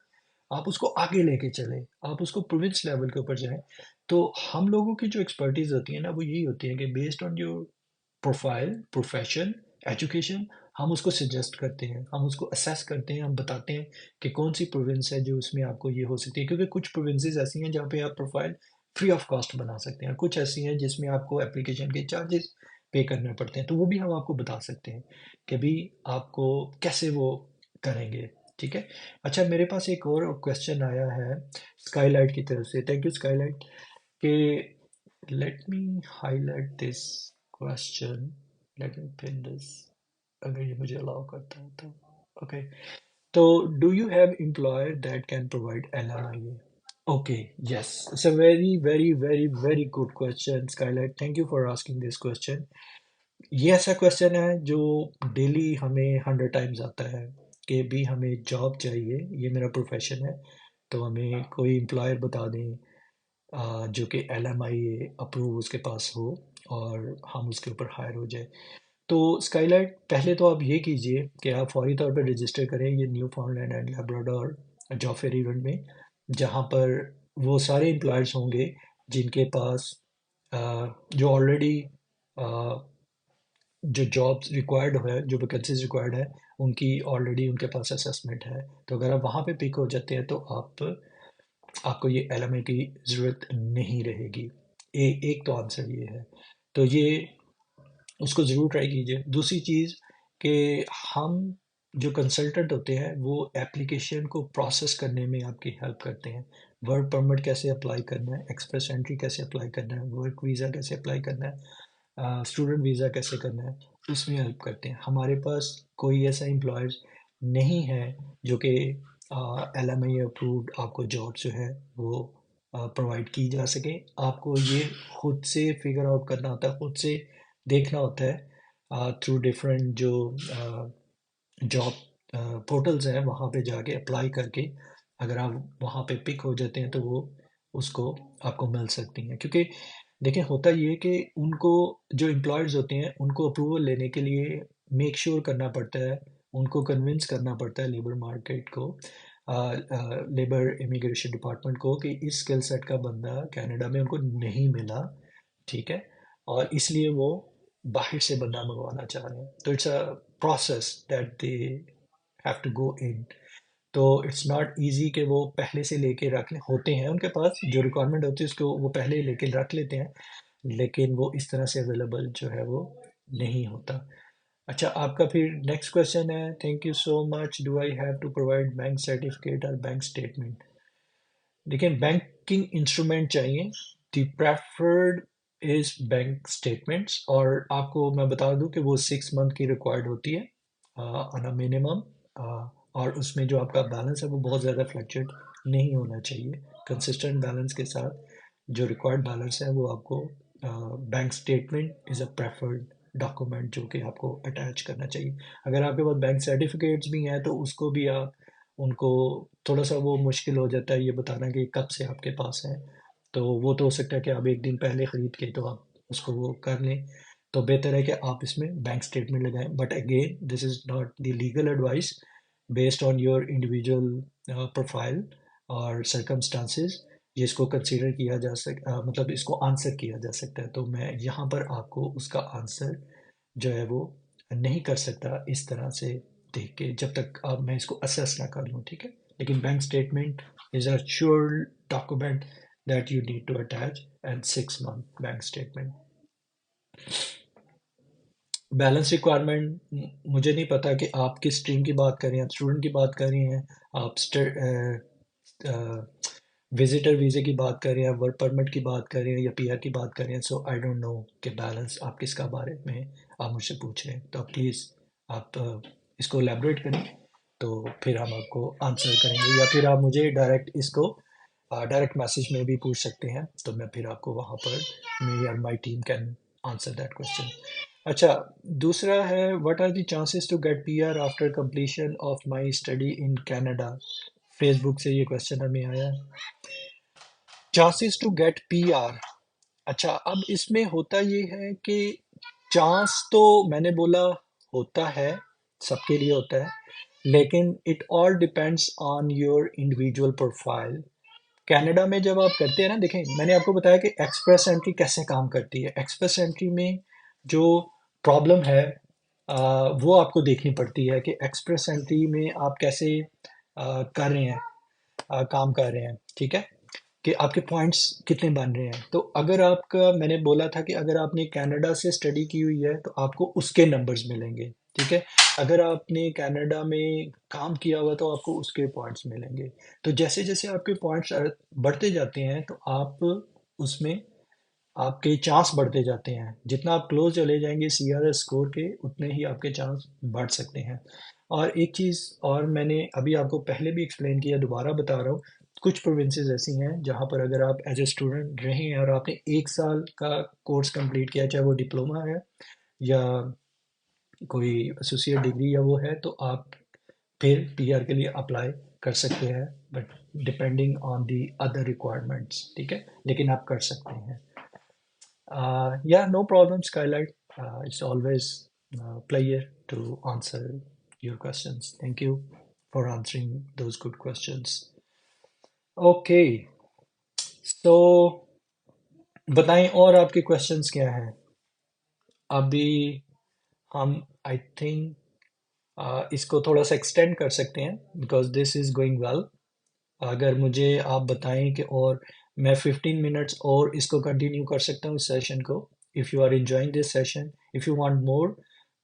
आप उसको आगे लेके चले, आप उसको प्रोविंस लेवल के ऊपर जाएं। तो हम लोगों की जो एक्सपर्टीज होती है ना वो यही होती है कि based on your profile, profession, education, हम उसको सजेस्ट करते हैं, हम उसको असेस करते हैं, हम बताते हैं कि कौन सी प्रोविंस है जो उसमें आपको ये हो सकती है, क्योंकि कुछ प्रोविंसेस ऐसी हैं जहाँ पे आप प्रोफाइल फ्री ऑफ कॉस्ट बना सकते हैं, कुछ ऐसी हैं जिसमें आपको एप्लीकेशन के चार्जेस पे करने पड़ते हैं, तो वो भी हम आपको बता सकते हैं कि भी आपको कैसे वो करेंगे। ठीक है। अच्छा, मेरे पास एक और क्वेश्चन आया है स्काईलाइट की तरफ से। थैंक यू स्काईलाइट कि let me highlight this question. Let me pin this. अगर ये मुझे अलाउ करता है तो ओके। तो do you have employer that can provide LMIA? Okay, yes, it's a very very very very good question Skylight, thank you for asking this question. ये ऐसा question है जो डेली हमें 100 टाइम्स आता है कि भी हमें जॉब चाहिए, ये मेरा प्रोफेशन है, तो हमें कोई एम्प्लॉयर बता दें जो कि LMIA अप्रूव उसके पास हो और हम उसके ऊपर हायर हो जाए। तो स्काईलाइट, पहले तो आप ये कीजिए कि आप फौरी तौर पर रजिस्टर करें ये new फाउंडलैंड and Labrador job fair event में, जहाँ पर वो सारे एम्प्लॉयर्स होंगे जिनके पास जो ऑलरेडी जो जॉब्स रिक्वायर्ड है, जो वैकेंसीज रिक्वायर्ड है, उनकी ऑलरेडी उनके पास असेसमेंट है। तो अगर आप वहाँ पे पिक हो जाते हैं तो आपको ये LMA की ज़रूरत नहीं रहेगी। एक तो आंसर ये है, तो ये उसको ज़रूर ट्राई कीजिए। दूसरी चीज़ कि हम जो कंसल्टेंट होते हैं वो एप्लीकेशन को प्रोसेस करने में आपकी हेल्प करते हैं। वर्क परमिट कैसे अप्लाई करना है, एक्सप्रेस एंट्री कैसे अप्लाई करना है, वर्क वीज़ा कैसे अप्लाई करना है, स्टूडेंट वीज़ा कैसे करना है, उसमें हेल्प करते हैं। हमारे पास कोई ऐसा एम्प्लॉयर्स नहीं है जो कि LMI अप्रूव्ड आपको जॉब जो है वो प्रोवाइड की जा सके। आपको ये खुद से फिगर आउट करना होता है, खुद से देखना होता है थ्रू डिफरेंट जो जॉब पोर्टल्स हैं, वहाँ पे जाके अप्लाई करके अगर आप वहाँ पे पिक हो जाते हैं तो वो उसको आपको मिल सकती हैं। क्योंकि देखिए होता ये है कि उनको जो एम्प्लॉयर्स होते हैं उनको अप्रूवल लेने के लिए मेक श्योर करना पड़ता है, उनको कन्विंस करना पड़ता है लेबर मार्केट को, लेबर इमिग्रेशन डिपार्टमेंट को, कि इस स्किल सेट का बंदा कनाडा में उनको नहीं मिला। ठीक है। और इसलिए वो बाहर से बंदा मंगवाना चाह रहे हैं, तो it's a process that they have to go in. तो इट्स नॉट इजी कि वो पहले से लेके रख ले, होते हैं उनके पास जो रिक्वायरमेंट होती है उसको वो पहले ही लेके रख लेते हैं, लेकिन वो इस तरह से अवेलेबल जो है वो नहीं होता। अच्छा, आपका फिर नेक्स्ट क्वेश्चन है, thank you so much, do I have to provide bank certificate और बैंक स्टेटमेंट? देखिए, बैंकिंग इंस्ट्रूमेंट चाहिए, the preferred is bank statements, और आपको मैं बता दूं कि वो 6 मंथ की रिक्वायर्ड होती है ऑन अ मिनिमम, और उसमें जो आपका बैलेंस है वो बहुत ज़्यादा फ्लक्चुएट नहीं होना चाहिए। कंसिस्टेंट बैलेंस के साथ जो रिक्वायर्ड बैलेंस है वो आपको bank statement is a preferred document जो कि आपको अटैच करना चाहिए। अगर आपके पास बैंक सर्टिफिकेट्स भी हैं तो उसको भी आप उनको थोड़ा सा वो मुश्किल हो जाता है ये बताना कि कब से आपके पास है, तो वो तो हो सकता है कि आप एक दिन पहले ख़रीद के तो आप उसको वो कर लें, तो बेहतर है कि आप इसमें बैंक स्टेटमेंट लगाएं। But again this is not the legal advice, based on your individual profile और सर्कमस्टांसेस ये इसको कंसीडर किया जा मतलब इसको आंसर किया जा सकता है। तो मैं यहाँ पर आपको उसका आंसर जो है वो नहीं कर सकता इस तरह से देख के, जब तक अब मैं इसको असेस ना कर लूँ। ठीक है। लेकिन bank statement is a sure document that you need to attach, and 6 month bank statement. Balance requirement मुझे नहीं पता कि आप किस स्ट्रीम की बात कर रहे हैं, आप स्टूडेंट की बात कर रही हैं, आप विजिटर वीज़े की बात कर रहे हैं, वर्क परमिट की बात कर रहे हैं, या PR की बात कर रहे हैं। सो आई डोंट नो कि बैलेंस आप किसका बारे में आप मुझसे पूछ रहे हैं, तो आप प्लीज़ आप इसको एलेबरेट करें, तो फिर हम आपको आंसर करेंगे, या फिर आप मुझे डायरेक्ट इसको डायरेक्ट मैसेज में भी पूछ सकते हैं, तो मैं फिर आपको वहाँ पर मी और my team can answer that question. अच्छा, दूसरा है, what are the chances to get PR after completion of my study in Canada? Facebook से ये क्वेश्चन हमें आया है। Chances to get PR. अच्छा, अब इसमें होता ये है कि चांस तो मैंने बोला होता है, सबके लिए होता है, लेकिन it all depends on your individual profile. Canada में जब आप करते हैं ना, देखें मैंने आपको बताया कि एक्सप्रेस एंट्री कैसे काम करती है। एक्सप्रेस एंट्री में जो प्रॉब्लम है वो आपको देखनी पड़ती है कि एक्सप्रेस एंट्री में आप कैसे कर रहे हैं, काम कर रहे हैं, ठीक है, कि आपके पॉइंट्स कितने बन रहे हैं। तो अगर आपका, मैंने बोला था कि अगर आपने कनाडा से स्टडी की हुई है तो आपको उसके नंबर्स मिलेंगे, ठीक है। अगर आपने कनाडा में काम किया हुआ तो आपको उसके पॉइंट्स मिलेंगे। तो जैसे जैसे आपके पॉइंट्स बढ़ते जाते हैं तो आप उसमें आपके चांस बढ़ते जाते हैं। जितना आप क्लोज चले जाएंगे सीआरएस स्कोर के, उतने ही आपके चांस बढ़ सकते हैं। और एक चीज़ और मैंने अभी आपको पहले भी एक्सप्लेन किया, दोबारा बता रहा हूँ। कुछ प्रोविंसेस ऐसी हैं जहाँ पर अगर आप एज ए स्टूडेंट रहे हैं और आपने 1 साल का कोर्स कंप्लीट किया, चाहे वो डिप्लोमा है या कोई एसोसिएट डिग्री या वो है, तो आप फिर पीआर के लिए अप्लाई कर सकते हैं, but depending on the other requirements, ठीक है, लेकिन आप कर सकते हैं। Yeah, no problem, Skylight. It's always a pleasure to answer your questions. Thank you for answering those good questions. Okay, so बताएं और आपके questions क्या हैं? अभी हम आई थिंक इसको थोड़ा सा एक्सटेंड कर सकते हैं because this is going well. अगर मुझे आप बताएं कि और मैं 15 मिनट्स और इसको कंटिन्यू कर सकता हूँ इस सेशन को। If you are enjoying this session, if you want more,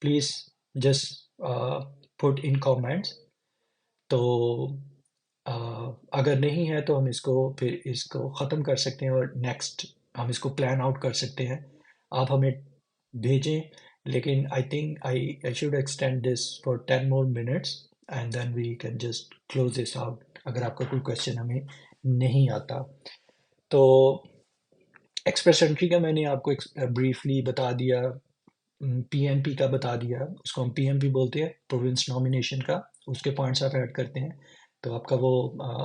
please just put in comments. तो अगर नहीं है तो हम इसको फिर इसको ख़त्म कर सकते हैं और नेक्स्ट हम इसको प्लान आउट कर सकते हैं। आप हमें भेजें, लेकिन I think I should extend this for 10 more minutes and then we can just close this out अगर आपका कोई क्वेश्चन हमें नहीं आता तो। एक्सप्रेस एंट्री का मैंने आपको ब्रीफली बता दिया, पीएनपी का बता दिया, उसको हम पीएमपी बोलते हैं, प्रोविंस नॉमिनेशन का। उसके पॉइंट्स आप ऐड करते हैं तो आपका वो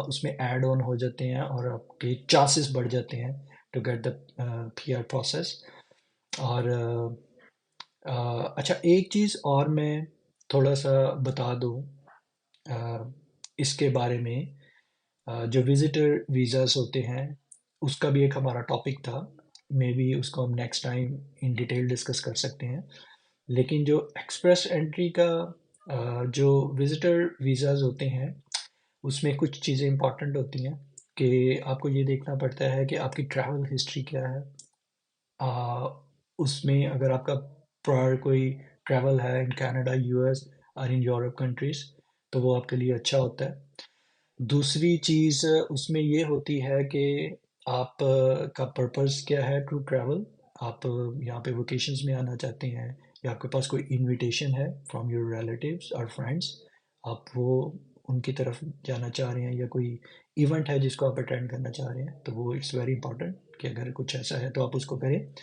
उसमें ऐड ऑन हो जाते हैं और आपके चांसेस बढ़ जाते हैं to get the PR process. और अच्छा, एक चीज़ और मैं थोड़ा सा बता दूं इसके बारे में। जो विजिटर वीज़ास होते हैं उसका भी एक हमारा टॉपिक था। मे बी उसको हम next time in detail discuss कर सकते हैं। लेकिन जो एक्सप्रेस एंट्री का जो विजिटर वीज़ास होते हैं उसमें कुछ चीज़ें इंपॉर्टेंट होती हैं कि आपको ये देखना पड़ता है कि आपकी ट्रैवल हिस्ट्री क्या है। आ, उसमें अगर आपका प्रायर कोई ट्रैवल है इन कनाडा, यूएस और इन यूरोप कंट्रीज़, तो वो आपके लिए अच्छा होता है। दूसरी चीज़ उसमें ये होती है कि आप का पर्पस क्या है टू ट्रैवल। आप यहाँ पे वेकेशंस में आना चाहते हैं या आपके पास कोई इनविटेशन है फ्रॉम योर रिलेटिव्स और फ्रेंड्स, आप वो उनकी तरफ जाना चाह रहे हैं, या कोई इवेंट है जिसको आप अटेंड करना चाह रहे हैं, तो वो इट्स वेरी इंपॉर्टेंट कि अगर कुछ ऐसा है तो आप उसको करें।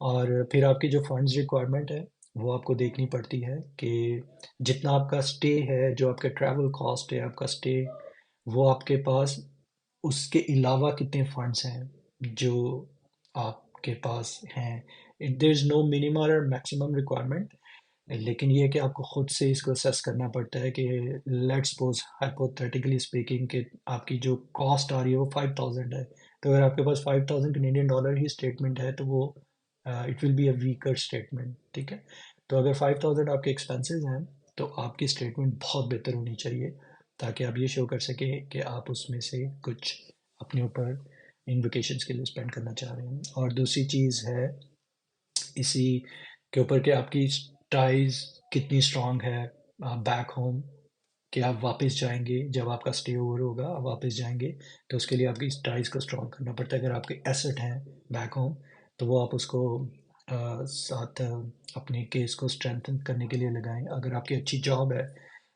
और फिर आपकी जो फंड्स रिक्वायरमेंट है वो आपको देखनी पड़ती है कि जितना आपका स्टे है, जो आपका ट्रैवल कॉस्ट है, आपका स्टे, वो आपके पास उसके अलावा कितने फंड्स हैं जो आपके पास हैं। देयर इज़ नो मिनिमम और मैक्सिमम रिक्वायरमेंट, लेकिन ये है कि आपको खुद से इसको असेस करना पड़ता है कि लेट्स सपोज हाइपोथेटिकली स्पीकिंग कि आपकी जो कॉस्ट आ रही है वो 5000 है। तो अगर आपके पास 5000 कैनेडियन डॉलर ही स्टेटमेंट है तो वो it will be a weaker statement, ठीक है। तो अगर 5000 आपके एक्सपेंसेस हैं तो आपकी स्टेटमेंट बहुत बेहतर होनी चाहिए ताकि आप ये शो कर सकें कि आप उसमें से कुछ अपने ऊपर इन वेकेशंस के लिए स्पेंड करना चाह रहे हैं। और दूसरी चीज़ है इसी के ऊपर कि आपकी टाइज कितनी स्ट्रांग है बैक होम, कि आप वापस जाएंगे जब आपका स्टे ओवर होगा, आप वापस जाएंगे तो उसके लिए आपकी टाइज को स्ट्रांग करना पड़ता है। अगर आपके एसेट हैं बैक होम तो वो आप उसको साथ अपने केस को स्ट्रेंथन करने के लिए लगाएं। अगर आपकी अच्छी जॉब है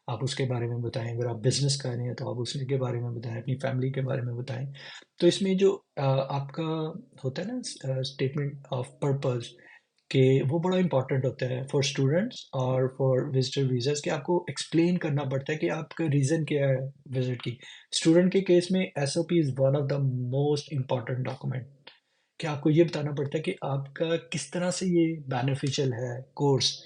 आप उसके बारे में बताएं, अगर आप बिजनेस कर रहे हैं तो आप उसके के बारे में बताएं, अपनी फैमिली के बारे में बताएं। तो इसमें जो आपका होता है ना स्टेटमेंट ऑफ पर्पस, कि वो बड़ा इंपॉर्टेंट होता है फॉर स्टूडेंट्स और फॉर विजिटर वीज़ास कि आपको एक्सप्लेन करना पड़ता है कि आपका रीज़न क्या है विजिट की। स्टूडेंट के केस में SOP is one of the most important document कि आपको ये बताना पड़ता है कि आपका किस तरह से ये बेनिफिशियल है कोर्स,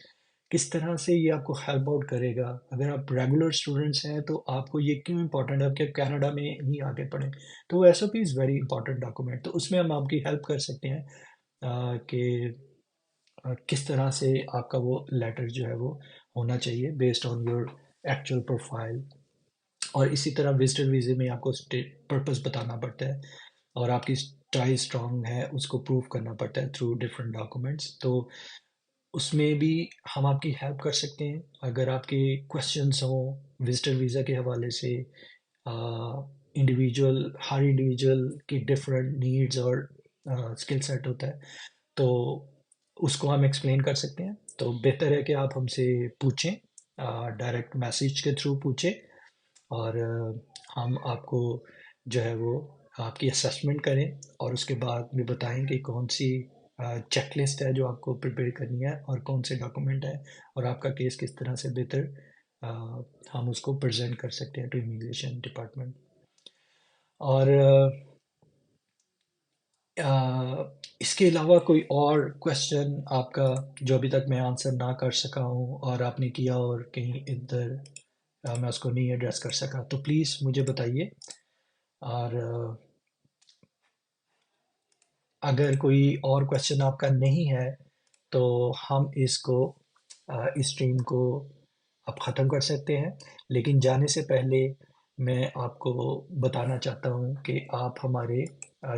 किस तरह से ये आपको हेल्प आउट करेगा। अगर आप रेगुलर स्टूडेंट्स हैं तो आपको ये क्यों इम्पोर्टेंट है कि आप कनाडा में ही आगे पढ़ें। तो वो SOP is very important document, तो उसमें हम आपकी हेल्प कर सकते हैं कि किस तरह से आपका वो लेटर जो है वो होना चाहिए based on your actual profile. और इसी तरह विजिटर वीज़े में आपको स्टेट पर्पस बताना पड़ता है और आपकी टाई स्ट्रांग है उसको प्रूव करना पड़ता है थ्रू डिफरेंट डॉक्यूमेंट्स। तो उसमें भी हम आपकी हेल्प कर सकते हैं अगर आपके क्वेश्चंस हों विजिटर वीज़ा के हवाले से। इंडिविजुअल हर इंडिविजुअल की डिफरेंट नीड्स और स्किल सेट होता है, तो उसको हम एक्सप्लेन कर सकते हैं। तो बेहतर है कि आप हमसे पूछें, डायरेक्ट मैसेज के थ्रू पूछें और हम आपको जो है वो आपकी असेसमेंट करें और उसके बाद में बताएं कि कौन सी चेकलिस्ट है जो आपको प्रिपेयर करनी है और कौन से डॉक्यूमेंट है और आपका केस किस तरह से बेहतर अ, हम उसको प्रेजेंट कर सकते हैं टू इमिग्रेशन डिपार्टमेंट। और इसके अलावा कोई और क्वेश्चन आपका जो अभी तक मैं आंसर ना कर सका हूँ और आपने किया और कहीं इधर मैं उसको नहीं एड्रेस कर सका तो प्लीज़ मुझे बताइए। और अगर कोई और क्वेश्चन आपका नहीं है तो हम इसको इस स्ट्रीम को अब ख़त्म कर सकते हैं। लेकिन जाने से पहले मैं आपको बताना चाहता हूँ कि आप हमारे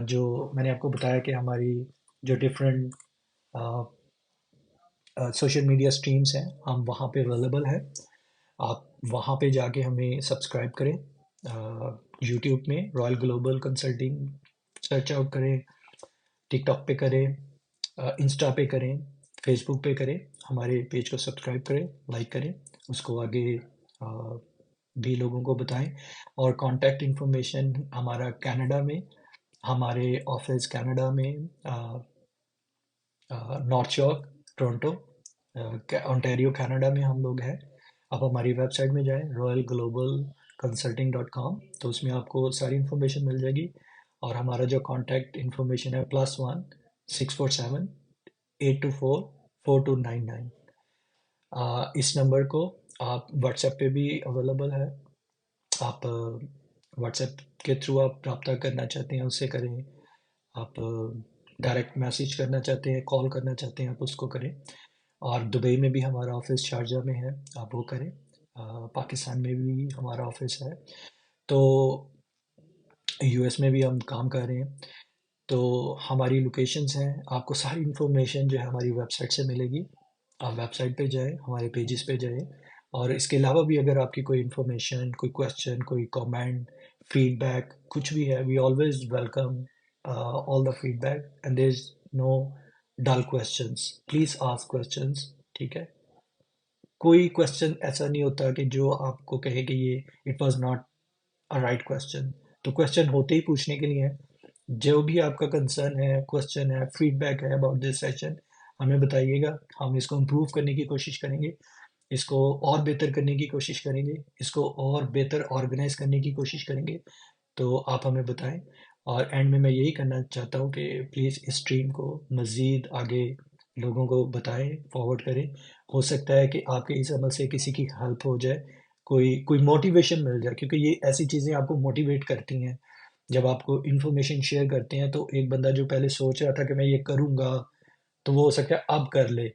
जो मैंने आपको बताया कि हमारी जो डिफरेंट सोशल मीडिया स्ट्रीम्स हैं हम वहाँ पे अवेलेबल हैं। आप वहाँ पे जाके हमें सब्सक्राइब करें। यूट्यूब में royal Global consulting search out करें, टिकटॉक पे करें, इंस्टा पे करें, फेसबुक पे करें। हमारे पेज को सब्सक्राइब करें, लाइक करें, उसको आगे भी लोगों को बताएं। और कॉन्टैक्ट इन्फॉर्मेशन हमारा कनाडा में, हमारे ऑफिस कनाडा में नॉर्थ शोर टोरंटो ओंटारियो कनाडा में हम लोग हैं। आप हमारी वेबसाइट में जाएं royalglobalconsulting.com, तो उसमें आपको सारी इन्फॉर्मेशन मिल जाएगी। और हमारा जो कॉन्टैक्ट इन्फॉर्मेशन है +1 647 824 4299। इस नंबर को आप व्हाट्सएप पे भी अवेलेबल है। आप व्हाट्सएप के थ्रू आप रब्ता करना चाहते हैं उससे करें, आप डायरेक्ट मैसेज करना चाहते हैं, कॉल करना चाहते हैं, आप उसको करें। और दुबई में भी हमारा ऑफिस शारजा में है, आप वो करें। पाकिस्तान में भी हमारा ऑफिस है, तो यूएस में भी हम काम कर रहे हैं। तो हमारी लोकेशंस हैं, आपको सारी इन्फॉर्मेशन जो है हमारी वेबसाइट से मिलेगी। आप वेबसाइट पे जाएं, हमारे पेजेस पे जाएं। और इसके अलावा भी अगर आपकी कोई इन्फॉर्मेशन, कोई क्वेश्चन, कोई कमेंट, फीडबैक कुछ भी है, we always welcome all the feedback and there is no dull questions. Please ask questions, ठीक है। कोई क्वेश्चन ऐसा नहीं होता कि जो आपको कहे कि ये it was not a right question. तो क्वेश्चन होते ही पूछने के लिए है। जो भी आपका कंसर्न है, क्वेश्चन है, फीडबैक है अबाउट दिस सेशन, हमें बताइएगा। हम इसको इम्प्रूव करने की कोशिश करेंगे, इसको और बेहतर करने की कोशिश करेंगे, इसको और बेहतर ऑर्गेनाइज करने की कोशिश करेंगे। तो आप हमें बताएं। और एंड में मैं यही करना चाहता हूँ कि प्लीज़ इस स्ट्रीम को मज़ीद आगे लोगों को बताएं, फॉरवर्ड करें। हो सकता है कि आपके इस अमल से किसी की हेल्प हो जाए, कोई कोई मोटिवेशन मिल जाए, क्योंकि ये ऐसी चीज़ें आपको मोटिवेट करती हैं। जब आपको इन्फॉर्मेशन शेयर करते हैं तो एक बंदा जो पहले सोच रहा था कि मैं ये करूँगा, तो वो हो सकता है अब कर ले।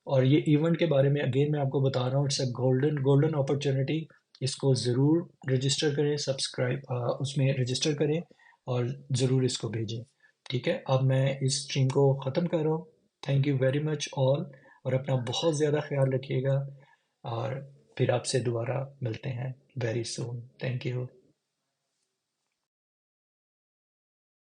और ये इवेंट के बारे में अगेन मैं आपको बता रहा हूँ, it's a golden golden opportunity. इसको ज़रूर रजिस्टर करें, सब्सक्राइब उसमें रजिस्टर करें और ज़रूर इसको भेजें। ठीक है, अब मैं इस स्ट्रीम को ख़त्म कर रहा हूँ। Thank you very much all, और अपना बहुत ज़्यादा ख्याल रखिएगा। और फिर आपसे दोबारा मिलते हैं वेरी सून। Thank you.